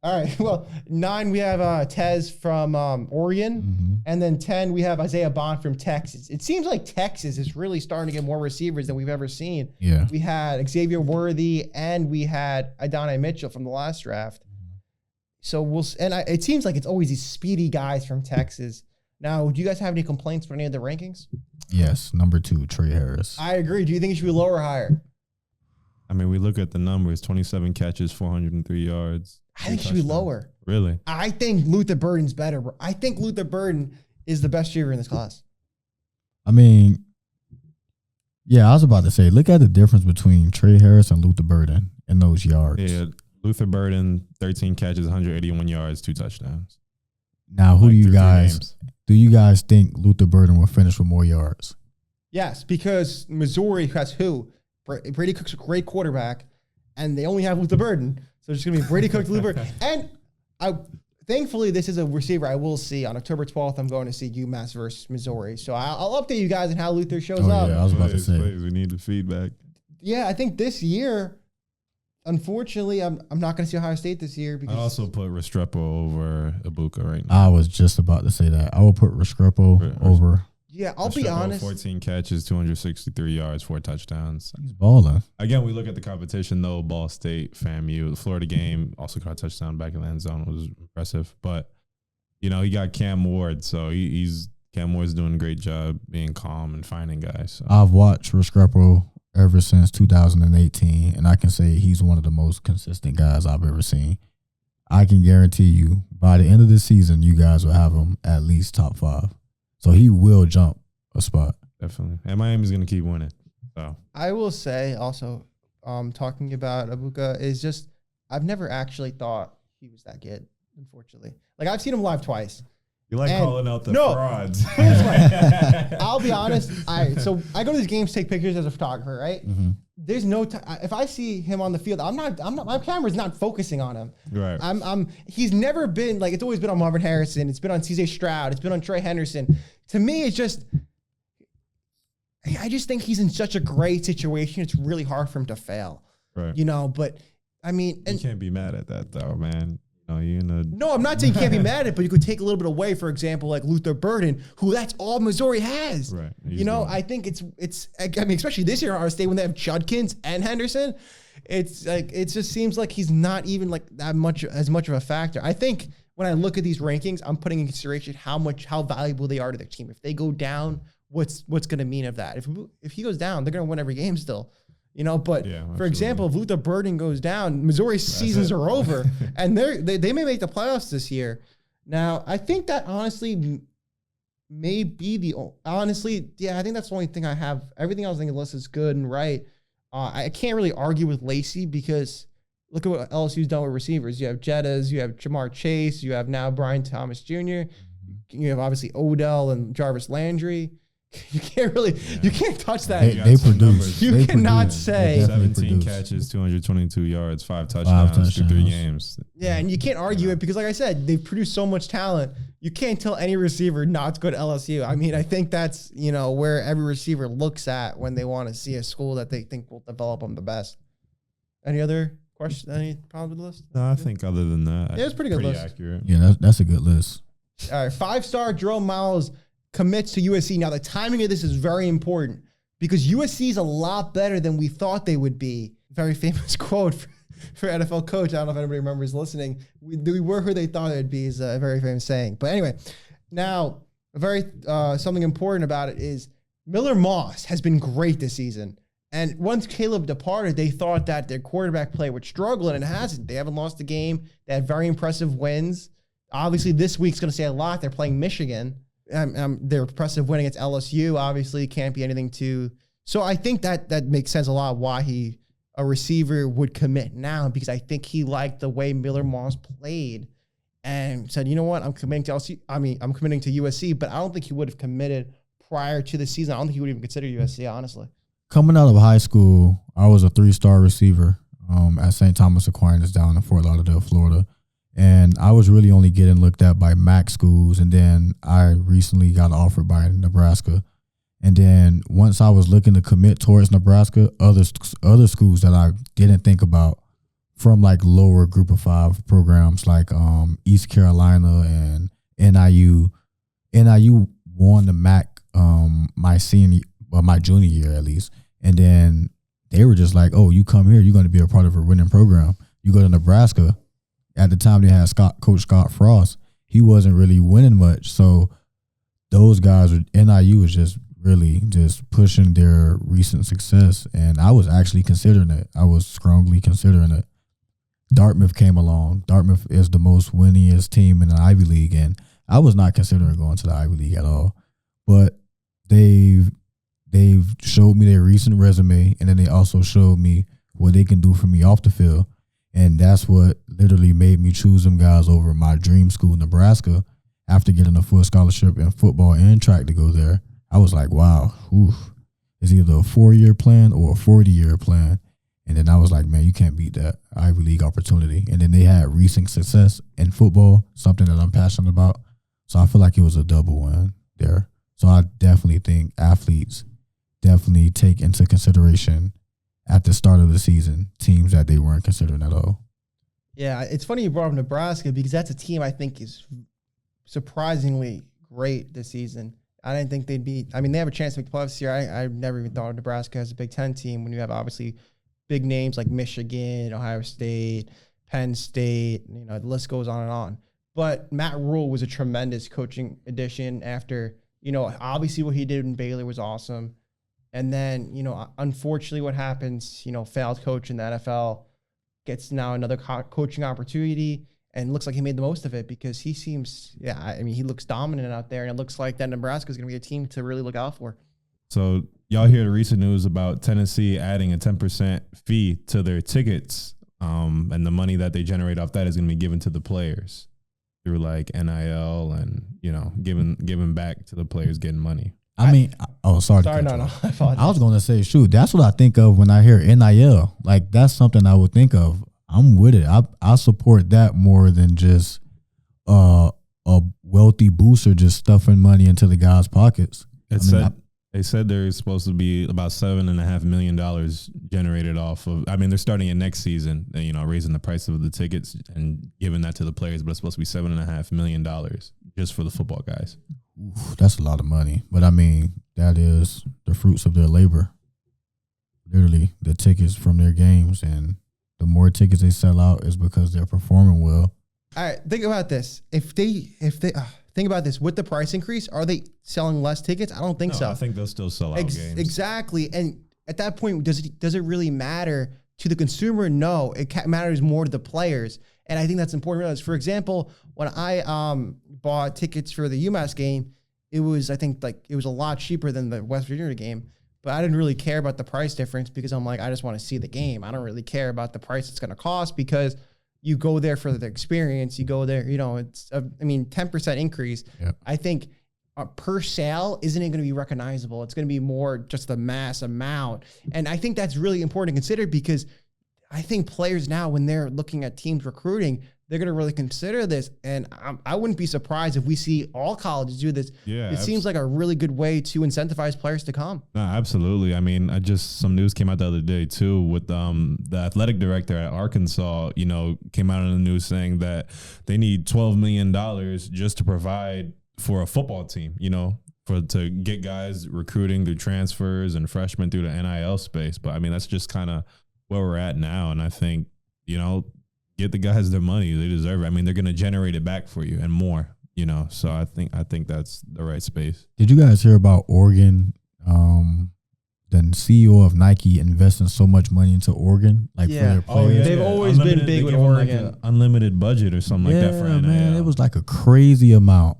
All right. Well, 9, we have Tez from Oregon. Mm-hmm. And then 10, we have Isaiah Bond from Texas. It seems like Texas is really starting to get more receivers than we've ever seen. Yeah. We had Xavier Worthy and we had Adonai Mitchell from the last draft. So it seems like it's always these speedy guys from Texas. Now, do you guys have any complaints with any of the rankings? Yes, number 2, Trey Harris. I agree. Do you think it should be lower or higher? I mean, we look at the numbers: 27 catches, 403 yards. I think it should be lower. Really? I think Luther Burden's better. I think Luther Burden is the best receiver in this class. I mean, yeah, I was about to say, look at the difference between Trey Harris and Luther Burden in those yards. Yeah, Luther Burden, 13 catches, 181 yards, 2 touchdowns. Now, do you guys think Luther Burden will finish with more yards? Yes, because Missouri has who? Brady Cook's a great quarterback, and they only have Luther Burden. So it's going to be Brady Cook, Luther Burden. And thankfully, this is a receiver I will see. On October 12th, I'm going to see UMass versus Missouri. So I'll update you guys on how Luther shows up. Yeah, I was about to say. We need the feedback. Yeah, I think this year, unfortunately, I'm not going to see Ohio State this year. Because I also put Restrepo over Ibuka right now. I was just about to say that. I will put Restrepo over. Yeah, I'll be honest. 14 catches, 263 yards, 4 touchdowns. He's balling. Again, we look at the competition, though. Ball State, FAMU, the Florida game, also caught a touchdown back in the end zone. Was impressive. But, he got Cam Ward, so Cam Ward's doing a great job being calm and finding guys. So. I've watched Restrepo ever since 2018, and I can say he's one of the most consistent guys I've ever seen. I can guarantee you, by the end of the season, you guys will have him at least top 5. So he will jump a spot. Definitely. And Miami's going to keep winning. So I will say also, talking about Ibuka is just, I've never actually thought he was that good, unfortunately. Like, I've seen him live twice. You like calling out the frauds. I'll be honest. So I go to these games, take pictures as a photographer, right? Mm-hmm. There's no time. If I see him on the field, I'm not, my camera's not focusing on him. Right. He's never been like, it's always been on Marvin Harrison. It's been on CJ Stroud. It's been on Trey Henderson. To me, it's just, I just think he's in such a great situation. It's really hard for him to fail. Right. But I mean, you can't be mad at that though, man. No, I'm not saying you can't be mad at it, but you could take a little bit away, for example, like Luther Burden, who that's all Missouri has. Right. I think it's, I mean, especially this year at Ohio State when they have Judkins and Henderson, it's like it just seems like he's not even like that much as much of a factor. I think when I look at these rankings, I'm putting in consideration how valuable they are to their team. If they go down, what's going to mean of that? If he goes down, they're going to win every game still. But for example, if Luther Burden goes down, Missouri's seasons are over, and they may make the playoffs this year. Now, I think that honestly may be I think that's the only thing I have. Everything else in the list is good and right. I can't really argue with Lacey because look at what LSU's done with receivers. You have Jettas, you have Jamar Chase, you have now Brian Thomas Jr., you have obviously Odell and Jarvis Landry. You can't touch that. They produce. You cannot say 17 catches, 222 yards, 5 touchdowns through 3 games. Yeah, and you can't argue it because, like I said, they've produced so much talent. You can't tell any receiver not to go to LSU. I mean, I think that's where every receiver looks at when they want to see a school that they think will develop them the best. Any other questions? Any problems with the list? No, I think other than that, yeah, it's pretty good list. Accurate. Yeah, that's a good list. All right, 5-star Jerome Miles commits to USC. Now, the timing of this is very important because USC is a lot better than we thought they would be. Very famous quote for NFL coach. I don't know if anybody remembers listening. We were who they thought they'd be is a very famous saying. But anyway, now, something important about it is Miller Moss has been great this season. And once Caleb departed, they thought that their quarterback play would struggle, and it hasn't. They haven't lost a game. They had very impressive wins. Obviously, this week's going to say a lot. They're playing Michigan. Their impressive win against LSU obviously can't be anything to. So I think that makes sense a lot why a receiver would commit now, because I think he liked the way Miller Moss played and said, you know what, I'm committing to LSU. I'm committing to USC, but I don't think he would have committed prior to the season. I don't think he would even consider USC, honestly. Coming out of high school, I was a 3-star receiver at St. Thomas Aquinas down in Fort Lauderdale, Florida. And I was really only getting looked at by MAC schools. And then I recently got offered by Nebraska. And then once I was looking to commit towards Nebraska, other schools that I didn't think about from like lower group of 5 programs like East Carolina and NIU. NIU won the MAC my junior year at least. And then they were just like, oh, you come here, you're going to be a part of a winning program. You go to Nebraska. At the time they had Coach Scott Frost. He wasn't really winning much. So those guys, NIU was just really just pushing their recent success. And I was actually considering it. I was strongly considering it. Dartmouth came along. Dartmouth is the most winningest team in the Ivy League. And I was not considering going to the Ivy League at all. But they've showed me their recent resume. And then they also showed me what they can do for me off the field. And that's what literally made me choose them guys over my dream school, Nebraska. After getting a full scholarship in football and track to go there, I was like, wow, it's either a 4-year plan or a 40-year plan. And then I was like, man, you can't beat that Ivy League opportunity. And then they had recent success in football, something that I'm passionate about. So I feel like it was a double win there. So I definitely think athletes definitely take into consideration at the start of the season teams that they weren't considering at all. Yeah, it's funny you brought up Nebraska because that's a team I think is surprisingly great this season. I didn't think they'd be. I mean, they have a chance to make the playoffs this year. I never even thought of Nebraska as a Big Ten team when you have obviously big names like Michigan, Ohio State, Penn State. The list goes on and on. But Matt Rule was a tremendous coaching addition after, obviously what he did in Baylor was awesome. And then, unfortunately what happens, failed coach in the NFL, gets now another coaching opportunity, and looks like he made the most of it because he seems, he looks dominant out there, and it looks like that Nebraska is going to be a team to really look out for. So y'all hear the recent news about Tennessee adding a 10% fee to their tickets, and the money that they generate off that is going to be given to the players through like NIL and, giving back to the players getting money. Sorry, no, I apologize. I was going to say, shoot, that's what I think of when I hear NIL. Like, that's something I would think of. I'm with it. I support that more than just a wealthy booster just stuffing money into the guys' pockets. They said there's supposed to be about $7.5 million generated off of. I mean, they're starting it next season, raising the price of the tickets and giving that to the players, but it's supposed to be $7.5 million just for the football guys. Oof, that's a lot of money. But I mean, that is the fruits of their labor. literally the tickets from their games, and the more tickets they sell out is because they're performing well. All right, think about this. If they think about this with the price increase, are they selling less tickets? I don't think so. I think they'll still sell out games. Exactly. And at that point, does it really matter to the consumer? No, it matters more to the players. And I think that's important to realize. For example, when I bought tickets for the UMass game, it was a lot cheaper than the West Virginia game. But I didn't really care about the price difference because I'm like, I just want to see the game. I don't really care about the price it's going to cost because you go there for the experience. You go there, it's 10% increase. Yep. I think per sale isn't going to be recognizable. It's going to be more just the mass amount. And I think that's really important to consider because I think players now, when they're looking at teams recruiting, they're going to really consider this. And I wouldn't be surprised if we see all colleges do this. Yeah, it seems like a really good way to incentivize players to come. No, absolutely. I mean, some news came out the other day too with the athletic director at Arkansas, came out in the news saying that they need $12 million just to provide for a football team, to get guys recruiting through transfers and freshmen through the NIL space. But I mean, that's just kind of where we're at now. And I think, get the guys their money. They deserve it. I mean, they're going to generate it back for you and more, so I think that's the right space. Did you guys hear about Oregon? The CEO of Nike investing so much money into Oregon, for their players. They've always been big with Oregon. Like unlimited budget or something like that for NIL. Man, it was like a crazy amount.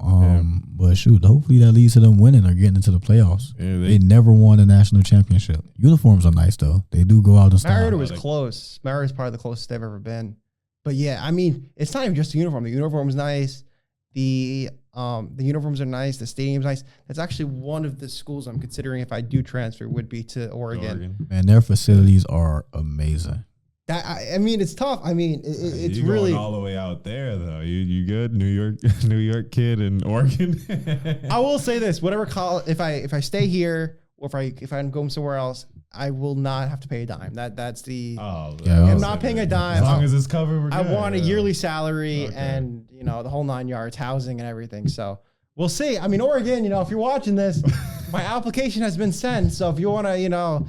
But shoot, hopefully that leads to them winning or getting into the playoffs. Yeah, they never won a national championship. Uniforms are nice though. They do go out and style. Mariota was close. Mariota's probably the closest they've ever been. But yeah, I mean, it's not even just the uniform. The uniform's nice. The uniforms are nice. The stadium's nice. That's actually one of the schools I'm considering if I do transfer would be to Oregon. Man, their facilities are amazing. I mean, it's tough. I mean, it's you're really going all the way out there though. You good? New York kid in Oregon. I will say this: whatever if I stay here or if I'm going somewhere else, I will not have to pay a dime. That's the. I'm not paying a dime. As long as it's covered, I want a yearly salary and the whole 9 yards, housing and everything. So we'll see. I mean, Oregon, if you're watching this, my application has been sent. So if you want to,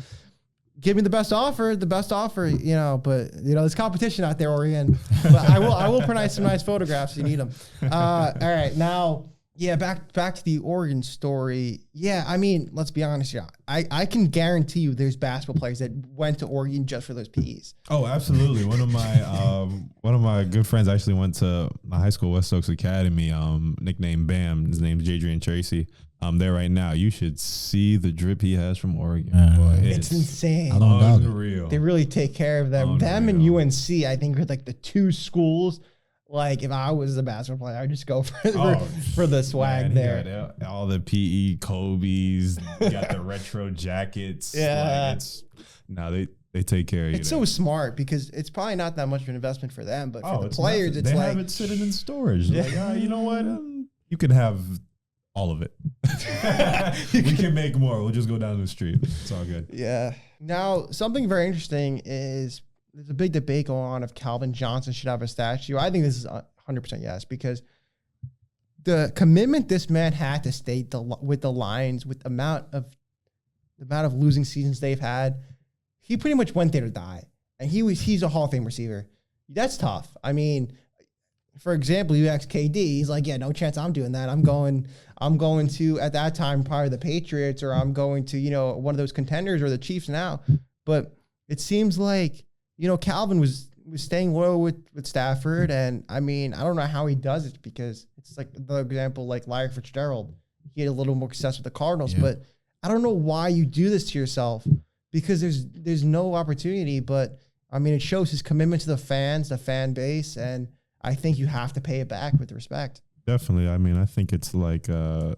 give me the best offer, but there's competition out there, Oregon. But I will print some nice photographs if you need them. All right, now. Yeah, back to the Oregon story. Yeah, I mean, let's be honest here. I can guarantee you there's basketball players that went to Oregon just for those PEs. Oh, absolutely. One of my good friends actually went to my high school, West Oaks Academy, nicknamed Bam. His name's Jadrian Tracy. There right now. You should see the drip he has from Oregon. Boy, it's insane. I don't doubt it. They really take care of them. Them and UNC, I think, are like the two schools. Like if I was a basketball player, I'd just go for the swag there. Got all the PE Kobe's, got the retro jackets. Yeah, they take care of you. It's so smart because it's probably not that much of an investment for them, but for the players, they have it sitting in storage. Yeah. Like, you know what? You can have all of it. We can make more. We'll just go down the street. It's all good. Yeah. Now, something very interesting is there's a big debate going on if Calvin Johnson should have a statue. I think this is 100% yes, because the commitment this man had to stay with the Lions, with the amount of losing seasons they've had, he pretty much went there to die. And he's a Hall of Fame receiver. That's tough. I mean, for example, you ask KD, he's like, yeah, no chance I'm doing that. I'm going to, at that time, probably the Patriots, or I'm going to, one of those contenders or the Chiefs now. But it seems like, Calvin was staying loyal with Stafford. And I mean, I don't know how he does it because it's like the example, like Larry Fitzgerald, he had a little more success with the Cardinals, but I don't know why you do this to yourself because there's no opportunity, but I mean, it shows his commitment to the fans, the fan base. And I think you have to pay it back with respect. Definitely. I mean, I think it's like, a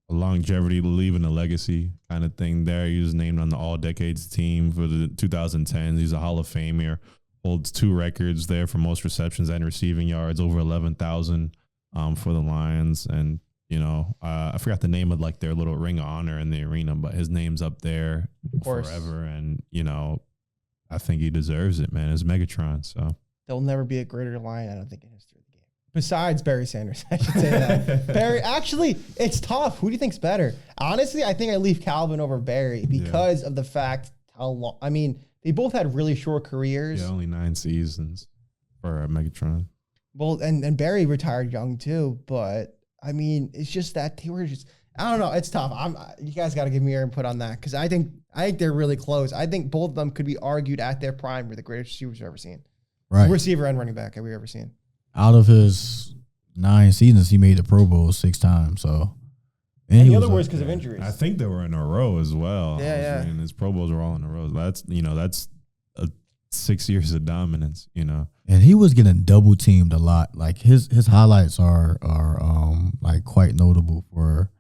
longevity, leaving a legacy kind of thing there. He was named on the All-Decades team for the 2010s. He's a Hall of Famer. Holds 2 records there for most receptions and receiving yards, over 11,000 for the Lions. And, I forgot the name of like their little ring of honor in the arena, but his name's up there forever. And, I think he deserves it, man. It's Megatron. So there'll never be a greater Lion, I don't think, in history of the game. Besides Barry Sanders, I should say that. Barry, actually, it's tough. Who do you think's better? Honestly, I think I leave Calvin over Barry because of the fact how long. I mean, they both had really short careers. Yeah, only 9 seasons for Megatron. Well, and Barry retired young too, but I mean, it's just that they were just. I don't know. It's tough. You guys got to give me your input on that because I think they're really close. I think both of them could be argued at their prime for the greatest receivers we've ever seen. Right. Receiver and running back have we ever seen? Out of his 9 seasons, he made the Pro Bowl 6 times. So, And the other was because of injuries. I think they were in a row as well. Yeah. And his Pro Bowls were all in a row. That's 6 years of dominance. And he was getting double teamed a lot. Like his highlights are like quite notable for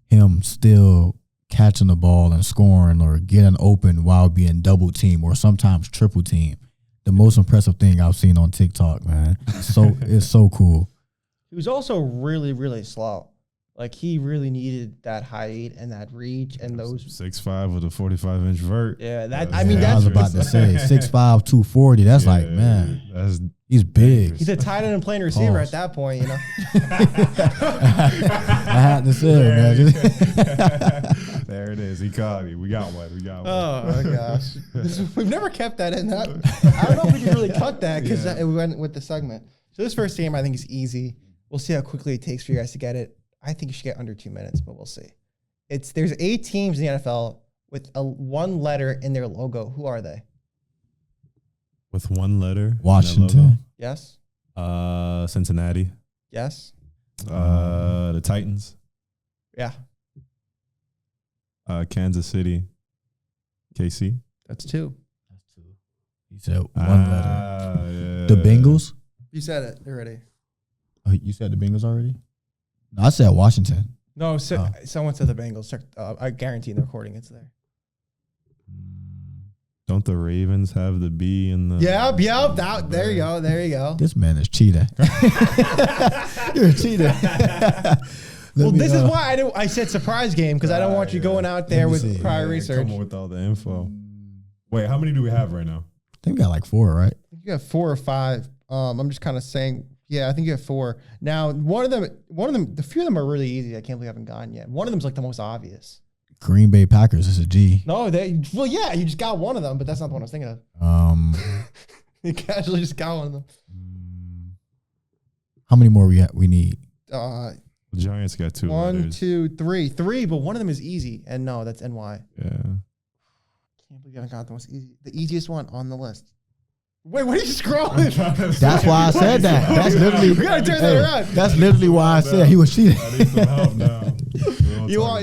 him still catching the ball and scoring or getting open while being double teamed or sometimes triple teamed. The most impressive thing I've seen on TikTok, man. It's so cool. He was also really, really slow. Like he really needed that height and that reach and those 6'5" with a 45-inch vert. Yeah, I was about to say 6'5", 240. That's like, man, he's big. He's a tight end and playing receiver at that point, I had to say it, man. There it is. He caught it. We got one. Oh my gosh, we've never kept that in. That I don't know if we can really cut that because we went with the segment. So this first game I think is easy. We'll see how quickly it takes for you guys to get it. I think you should get under 2 minutes, but we'll see. There's 8 teams in the NFL with one letter in their logo. Who are they? With one letter. Washington. Yes. Cincinnati. Yes. The Titans. Yeah. Kansas City. KC. That's 2. You said one letter. Yeah. The Bengals. You said it already. Oh, you said the Bengals already? No, I said Washington. No, someone said the Bengals. I guarantee in the recording it's there. Don't the Ravens have the B in the? Yep. There you go. This man is cheating. You're a cheater. This is why I said surprise game because I don't want you going out there with prior research. Come with all the info. Wait, how many do we have right now? I think we got like 4, right? You got 4 or 5. I'm just kind of saying. Yeah, I think you have 4. Now, one of them, the few of them are really easy. I can't believe I haven't gotten yet. One of them is like the most obvious. Green Bay Packers is a G. No, you just got one of them, but that's not the one I was thinking of. You casually just got one of them. How many more we need? The Giants got 2 1, letters. 2, 3. 3, but one of them is easy. And no, that's NY. Yeah. Can't believe you haven't got the easiest one on the list. Wait, what are you scrolling? That's why I said that. That's literally. We gotta turn that around. That's literally why I said he was cheating. I need some help now.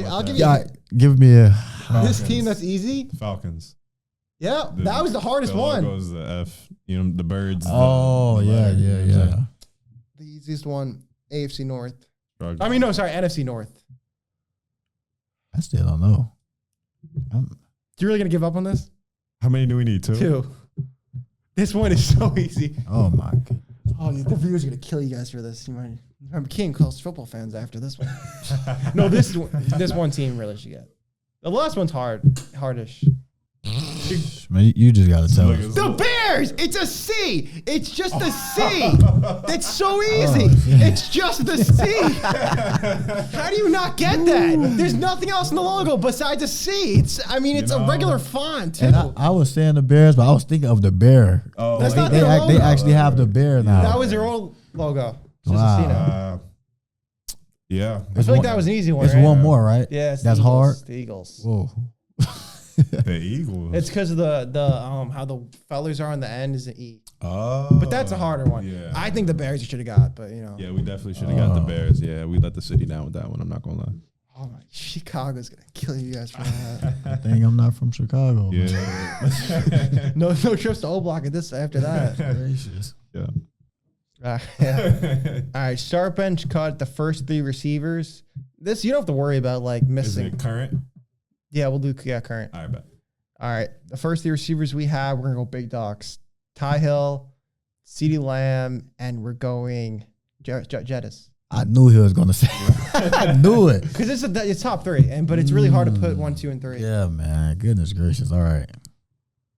I'll give you. Give me a. This team that's easy. Falcons. Yeah, that was the hardest one. Goes the F. The birds. Oh yeah. The easiest one, AFC North. NFC North. I still don't know. You really gonna give up on this? How many do we need? 2. This one is so easy. Oh my god. Oh, the viewers are gonna kill you guys for this. I'm King close football fans after this one. No, this one team really should get. The last one's hardish. Man, you just gotta tell us. The Bears! It's a C! It's just a C! It's so easy! It's just the C! How do you not get that? There's nothing else in the logo besides a C. It's a regular font, too. And I was saying the Bears, but I was thinking of the bear. Oh, that's not they their logo. They actually have the bear now. That was their old logo. Just Wow. a C now. Yeah. I feel like that was an easy one. It's right? one more, right? Yeah, it's that's the Eagles. hard. The Eagles. Whoa. The Eagles. It's because of the how the fellers are on the end is an E. Oh. But that's a harder one. Yeah. I think the Bears you should have got, but Yeah, we definitely should have got the Bears. Yeah, we let the city down with that one. I'm not gonna lie. Oh my, Chicago's gonna kill you guys for that. I think I'm not from Chicago. Yeah. no trips to O Block after that. Gracious. Yeah. Yeah. All right, start bench cut the first 3 receivers. This you don't have to worry about like Is missing. it current? Yeah, we'll do current. All right, bet. All right, the first 3 receivers we have, we're gonna go big dogs. Ty Hill, CeeDee Lamb, and we're going Jettis. I knew he was gonna say. I knew it. Because it's top 3, but it's really hard to put 1, 2, and 3. Yeah, man. Goodness gracious. All right.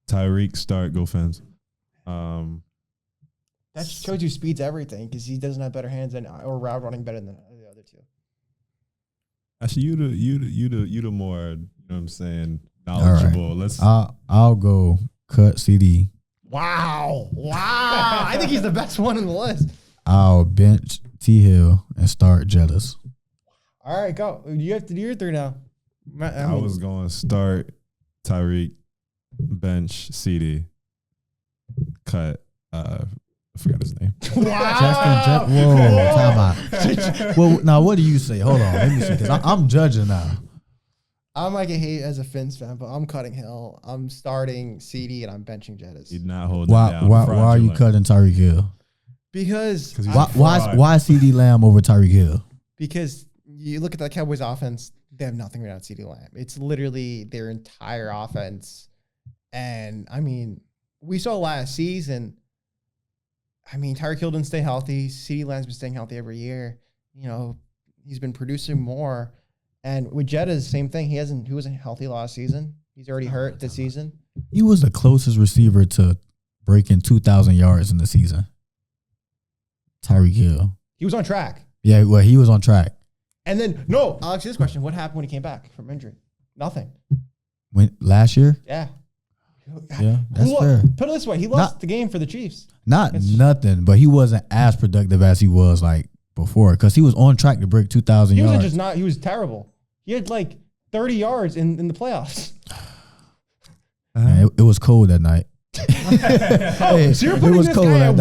Tyreek, start, go Fins. That shows you speed's everything because he doesn't have better hands or route running better than the other 2. Actually, you the more, you know what I'm saying, knowledgeable. Let's. I'll go cut CD. Wow. I think he's the best one in the list. I'll bench T Hill and start Jettis. All right, go. You have to do your 3 now. I was going to start Tyreek, bench CD, cut. I forgot his name. Wow. Whoa, time out. Well, now what do you say? Hold on, let me see, because I'm judging now. I might get hate as a Finns fan, but I'm cutting Hill. I'm starting CD and I'm benching Jettis. He's not holding Why down. why are you cutting Tyreek Hill? Because Why CD Lamb over Tyreek Hill? Because you look at the Cowboys offense, they have nothing without CD Lamb. It's literally their entire offense. And I mean, we saw last season, I mean, Tyreek Hill didn't stay healthy. CD Lamb's been staying healthy every year. You know, he's been producing more. And with Jettis, same thing. He wasn't healthy last season. He's already hurt this season. He was the closest receiver to breaking 2,000 yards in the season. Tyreek Hill. He was on track. Yeah, well, he was on track. And then, I'll ask you this question. What happened when he came back from injury? Nothing. When last year? Yeah. Yeah, that's fair. Put it this way. He lost the game for the Chiefs. Nothing, but he wasn't as productive as he was like before because he was on track to break 2,000 yards. He was terrible. He had like 30 yards in the playoffs. It was cold that night. So you're putting this guy at 1.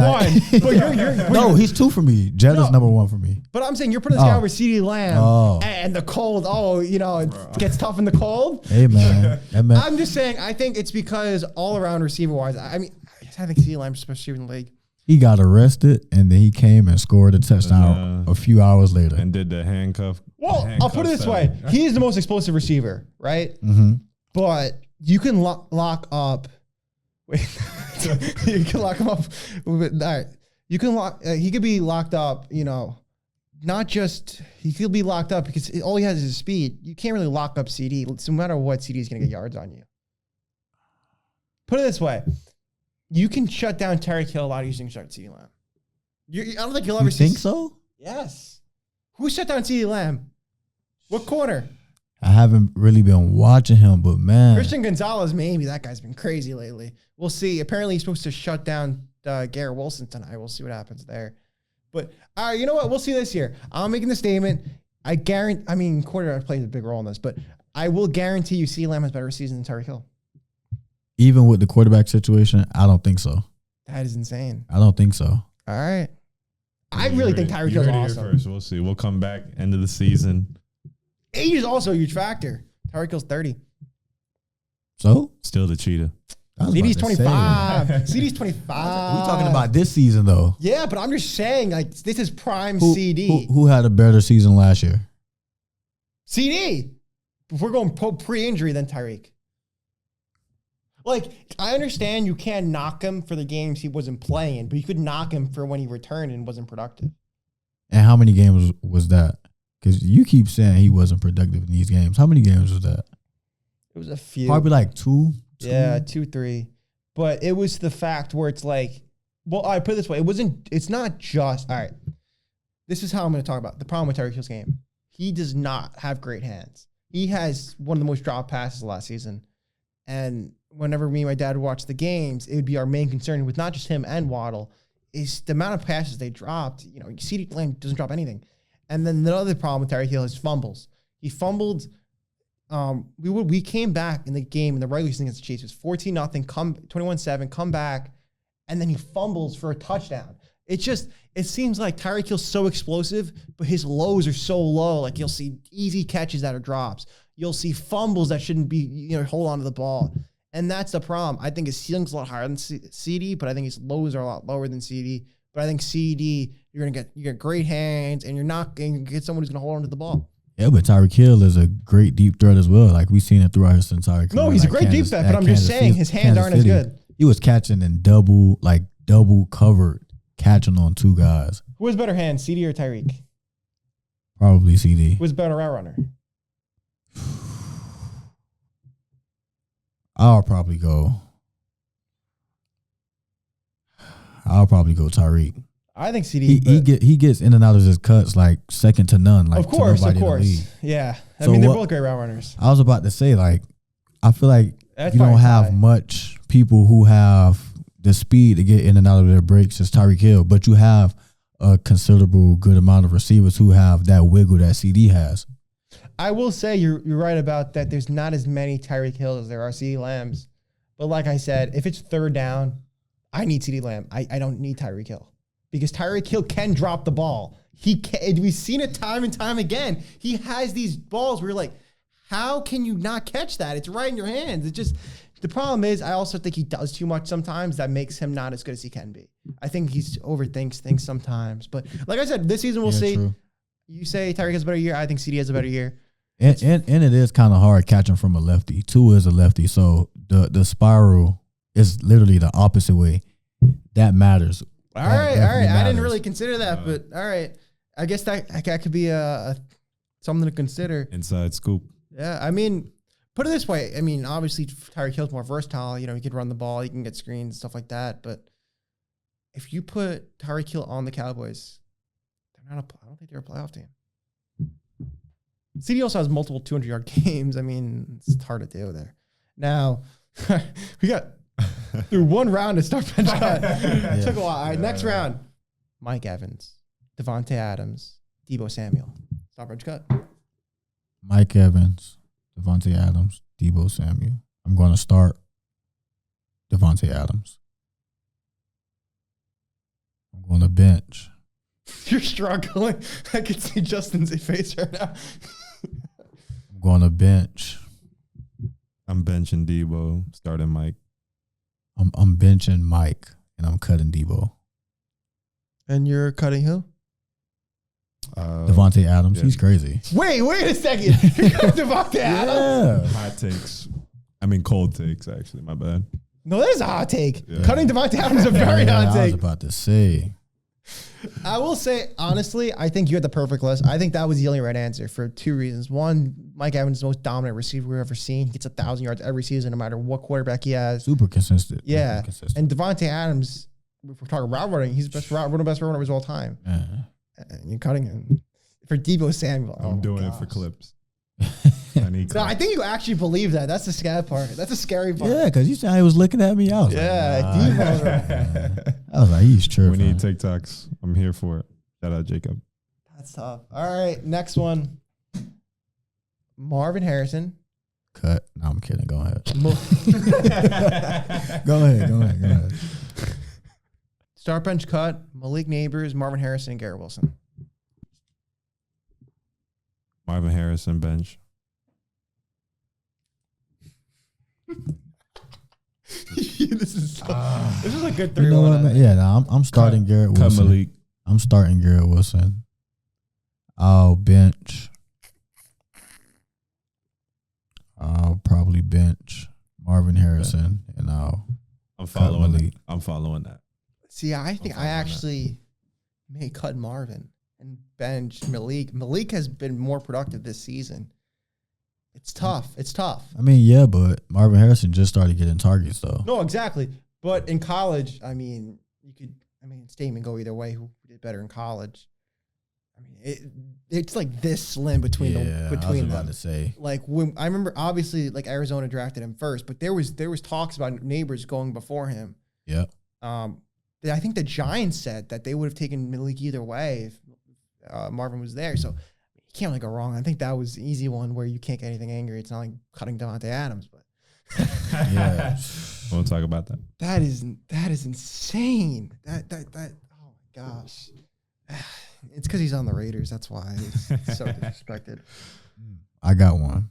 But no, he's 2 for me. Jettis number 1 for me. But I'm saying you're putting this guy over CeeDee Lamb and the cold. It gets tough in the cold. Hey, man. I'm just saying, I think it's because all around receiver-wise, I mean, I think CeeDee Lamb's the best receiver in the league. He got arrested, and then he came and scored a touchdown a few hours later. And did the handcuff. Well, I'll put it this way. He is the most explosive receiver, right? Mm-hmm. But you can lock up. Wait, you can lock him up. All right. You can he could be locked up, not just, he could be locked up because all he has is his speed. You can't really lock up CD. So no matter what, CD is going to get yards on you. Put it this way. You can shut down Tyreek Hill a lot easier than start CD Lamb. I don't think you'll ever think so? Yes. Who shut down CD Lamb? What corner? I haven't really been watching him, but man. Christian Gonzalez, maybe. That guy's been crazy lately. We'll see. Apparently, he's supposed to shut down Garrett Wilson tonight. We'll see what happens there. But, all right, you know what? We'll see this year. I'm making the statement. Quarterback plays a big role in this, but I will guarantee you CD Lamb has better season than Tyreek Hill. Even with the quarterback situation, I don't think so. That is insane. I don't think so. All right. I really think Tyreek Hill's awesome. First. We'll see. We'll come back end of the season. Age is also a huge factor. Tyreek Hill's 30. So? Still the cheetah. CD's 25. CD's 25. We're talking about this season, though. Yeah, but I'm just saying, this is prime CD. Who had a better season last year? CD. If we're going pre-injury, then Tyreek. I understand you can't knock him for the games he wasn't playing, but you could knock him for when he returned and wasn't productive. And how many games was that? Because you keep saying he wasn't productive in these games. How many games was that? It was a few. Probably like 2. Yeah, 2, 3. But it was the fact where it's I put it this way. It's not just, all right, this is how I'm going to talk about the problem with Tyreek Hill's game. He does not have great hands. He has one of the most dropped passes last season. And whenever me and my dad would watch the games, it would be our main concern with not just him and Waddle, is the amount of passes they dropped. CeeDee Lamb doesn't drop anything. And then the other problem with Tyreek Hill is fumbles. He fumbled. We came back in the game in the regular season against the Chiefs. It was 14-0, 21-7, come back, and then he fumbles for a touchdown. It seems like Tyreek Hill's so explosive, but his lows are so low. You'll see easy catches that are drops. You'll see fumbles that shouldn't be, hold on to the ball. And that's the problem. I think his ceiling's a lot higher than CD, but I think his lows are a lot lower than CD. But I think CD, you get great hands, and you're not going to get someone who's going to hold on to the ball. Yeah, but Tyreek Hill is a great deep threat as well. We've seen it throughout his entire career. No, he's a great deep threat, but I'm just saying his hands aren't as good. He was catching in double covered, catching on 2 guys. Who has better hands, CD or Tyreek? Probably CD. Who's better route runner? I'll probably go Tyreek. I think CD. He gets in and out of his cuts second to none. Of course. Yeah. They're both great route runners. I was about to say I feel like That's you don't probably have tied. much people who have the speed to get in and out of their breaks as Tyreek Hill, but you have a considerable good amount of receivers who have that wiggle that CD has. I will say you're right about that. There's not as many Tyreek Hills as there are CeeDee Lambs. But like I said, if it's third down, I need CeeDee Lamb. I don't need Tyreek Hill. Because Tyreek Hill can drop the ball. He can, we've seen it time and time again. He has these balls where you're like, how can you not catch that? It's right in your hands. It just, the problem is, I also think he does too much sometimes. That makes him not as good as he can be. I think he's overthinks things sometimes. But like I said, this season we'll see. True. You say Tyreek has a better year. I think CD has a better year. And it is kind of hard catching from a lefty. Tua is a lefty, so the spiral is literally the opposite way. That matters. All right. Matters. I didn't really consider that, but all right. I guess that could be a something to consider. Inside scoop. Yeah, I mean, put it this way. I mean, obviously Tyreek Hill's more versatile. You know, he can run the ball, he can get screens, stuff like that. But if you put Tyreek Hill on the Cowboys, I don't think they're a playoff team. CD also has multiple 200-yard games. I mean, it's hard to do there. Now, we got through one round to start bench cut. Took a while. All right, next round. Mike Evans, Devontae Adams, Deebo Samuel. Start bench cut. Mike Evans, Devontae Adams, Deebo Samuel. I'm going to start Devontae Adams. I'm going to bench. You're struggling. I can see Justin's face right now. I'm going to bench. I'm benching Debo, starting Mike. I'm benching Mike, and I'm cutting Deebo. And you're cutting who? Devontae Adams. Yeah. He's crazy. Wait a second. You're cutting Devontae Adams? Yeah. Hot takes. I mean, cold takes, actually. My bad. No, that is a hot take. Yeah. Cutting Devontae Adams is a very hot I was take. about to say. I will say, honestly, I think you had the perfect list. I think that was the only right answer for two reasons. One, Mike Evans is the most dominant receiver we've ever seen. He gets 1,000 yards every season, no matter what quarterback he has. Super consistent. Yeah. Super consistent. And Devontae Adams, if we're talking route running, he's one of the best route runners of all time. Yeah. And you're cutting him. For Deebo Samuel. I'm doing it for gosh. clips. I need No, I clips. think you actually believe that. That's the scary part. That's the scary part. Yeah, because you said he was looking at me. I was Yeah, like, nah. Deebo. I was like, he's tripping. We need TikToks. I'm here for it. Shout out Jacob. That's tough. All right, next one. Marvin Harrison. Cut. No, I'm kidding. Go ahead. Mo- Go ahead. Start bench cut. Malik Neighbors, Marvin Harrison, and Garrett Wilson. Marvin Harrison bench. This is a good 3-1. You know what, I man? think. Yeah, no, I'm starting Garrett Cut Wilson. Malik. I'm starting Garrett Wilson. I'll probably bench Marvin Harrison, and I'm following Malik. that. I'm following that. See, I think I following that. actually may cut Marvin and bench Malik. Malik has been more productive this season. It's tough. I mean, yeah, but Marvin Harrison just started getting targets though. No, exactly. But in college, I mean, statement go either way. Who did better in college? I mean, it's like this slim between I was between about them. to say. Like when I remember, obviously, like Arizona drafted him first, but there was talks about Neighbors going before him. Yep. I think the Giants said that they would have taken Malik either way if Marvin was there. So you can't really go wrong. I think that was the easy one where you can't get anything angry. It's not like cutting Devontae Adams, but Yeah. We'll talk about that. that is insane. That oh my gosh. It's because he's on the Raiders. That's why it's so disrespected. I got one.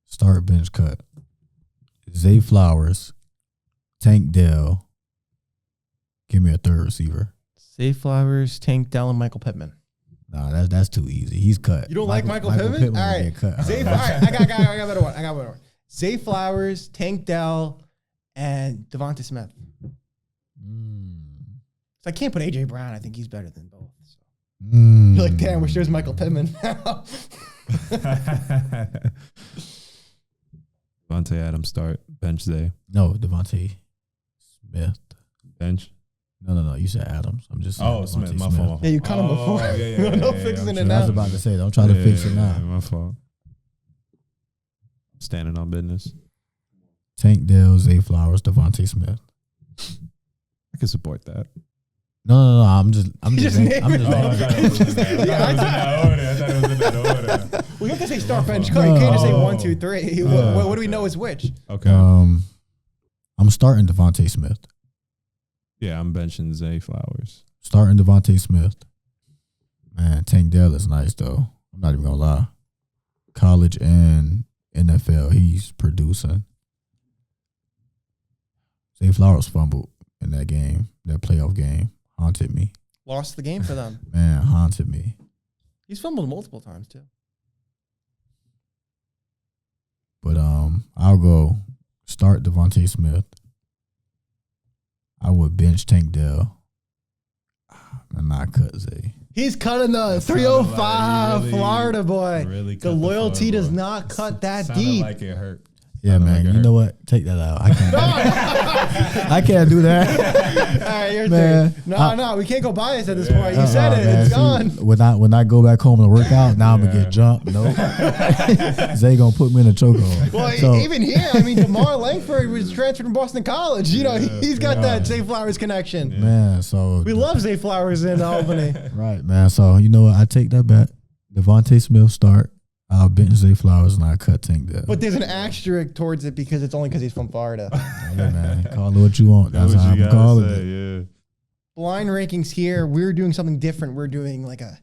Start bench cut. Zay Flowers, Tank Dell. Give me a third receiver. Zay Flowers, Tank Dell, and Michael Pittman. Nah, that's too easy. He's cut. You don't like Michael Pittman? All will right. get cut. Zay, all right, I got a better one. I got a better one. Zay Flowers, Tank Dell, and Devonta Smith. So I can't put AJ Brown. I think he's better than both. So. You're like, damn, wish there's Michael Pittman now. Devontae Adams start. Bench Zay. No, Devontae Smith. Bench. No. You said Adams. I'm just saying. Oh, Devontae Smith. My fault. Yeah, you cut him before. No fixing it I now. was about to say, don't try to fix it now. My fault. Standing on business. Tank Dell, Zay Flowers, Devontae Smith. I can support that. No. I'm just named naming. it. I thought it was in that order. Well, you have to say start bench. You can't just say 1, 2, 3. What do we know is which? Okay. I'm starting Devontae Smith. Yeah, I'm benching Zay Flowers. Starting Devontae Smith. Man, Tank Dell is nice though. I'm not even gonna lie. College and NFL, he's producing. Zay Flowers fumbled in that game, that playoff game. Haunted me. Lost the game for them. Man, haunted me. He's fumbled multiple times too. But I'll go start Devontae Smith. I would bench Tank Dell and not cut Zay. He's cutting the 305 really, Florida boy. Really the loyalty does not cut that deep. Like it hurt. Yeah, man. You know what? Take that out. I can't. I can't do that. All right, your Man, turn. No, we can't go bias at this point. You said it. Man. It's gone. When I go back home to work out, now I'm gonna get jumped. No, Zay gonna put me in a chokehold. Well, So- even here, I mean, DeMar Langford was transferred from Boston College. You know, he's got that Zay Flowers connection. Man, so We love Zay Flowers in Albany. right, man. So you know what? I take that back. Devontae Smith start. I'll bench Zay Flowers and I cut Tank Dell. But there's an asterisk towards it because it's only because he's from Florida. Yeah, man. Call it what you want. That's how I'm calling it. Yeah. Blind rankings here. We're doing something different. We're doing like a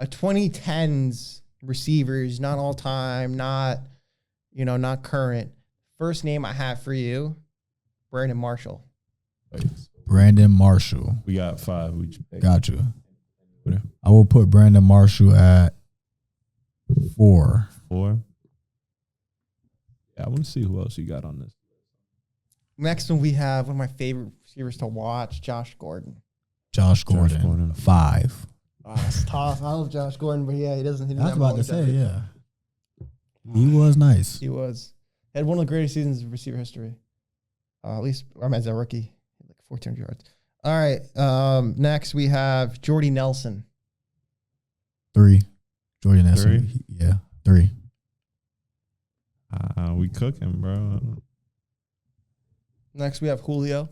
2010s receivers, not all time, not current. First name I have for you, Brandon Marshall. Brandon Marshall. We got 5. We Got you. I will put Brandon Marshall at 4. 4. Yeah, I want to see who else you got on this. Next one we have one of my favorite receivers to watch, Josh Gordon. Josh Gordon. 5. Oh, it's tough. I love Josh Gordon, but yeah, he doesn't. I was about to say, yeah. He was nice. He was. Had one of the greatest seasons of receiver history. At least as a rookie, like 1,400 yards. All right. Next we have Jordy Nelson. 3. Jordy Nelson. 3? Yeah, 3. We cooking, bro. Next we have Julio.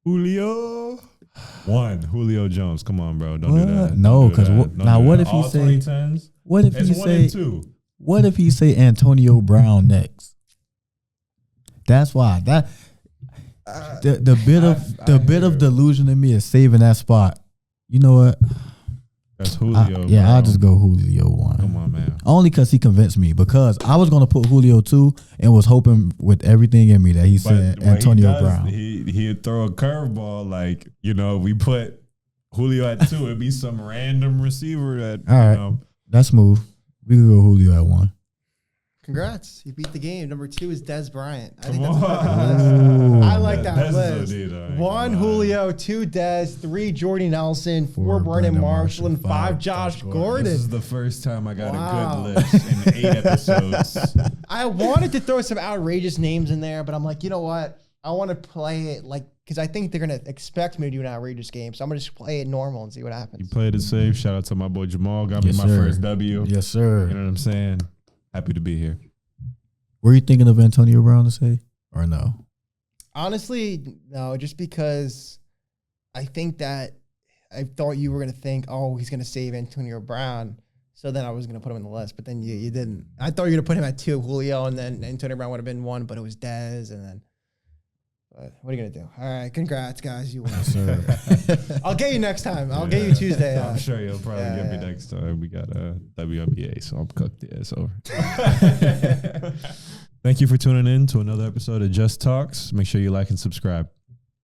Julio. 1. Julio Jones. Come on, bro. Don't do that. No, because what if he all say? 2010s? What if It's he 1 say? and 2. What if he say Antonio Brown next? That's why the bit of delusion in me is saving that spot. You know what? That's Julio. I'll just go Julio 1. Come on, man. Only because he convinced me. Because I was gonna put Julio 2 and was hoping with everything in me that he said But what Antonio he does, Brown. He'd throw a curveball like, we put Julio at 2. It'd be some random receiver that, All right. That's smooth. We can go Julio at 1. Congrats. You beat the game. Number 2 is Dez Bryant. I Come think that's a perfect on. list. I like that Dez is list. a dude, I ain't 1 gonna lie. Julio, 2 Dez, 3 Jordy Nelson, 4 4 Brandon Brandon Marshall, and Marshall, 5 5 Josh This Gordon. is the first time I got Wow. a good list in 8 episodes. I wanted to throw some outrageous names in there, but I'm like, you know what? I want to play it like, because I think they're going to expect me to do an outrageous game. So I'm going to just play it normal and see what happens. You played it safe. Shout out to my boy Jamal. Got Yes, me my sir. first W. Yes, sir. You know what I'm saying? Happy to be here. Were you thinking of Antonio Brown to say or no? Honestly, no, just because I think that I thought you were going to think, oh, he's going to save Antonio Brown. So then I was going to put him on the list, but then you didn't. I thought you were going to put him at 2, Julio, and then Antonio Brown would have been 1, but it was Dez, and then. But what are you going to do? All right, congrats, guys. You won. Yes, sir. I'll get you next time. I'll get you Tuesday. I'm sure you'll probably yeah, get me yeah. next time. We got a WNBA, so I'm cooked. Yeah, it's over. Thank you for tuning in to another episode of Just Talks. Make sure you like and subscribe.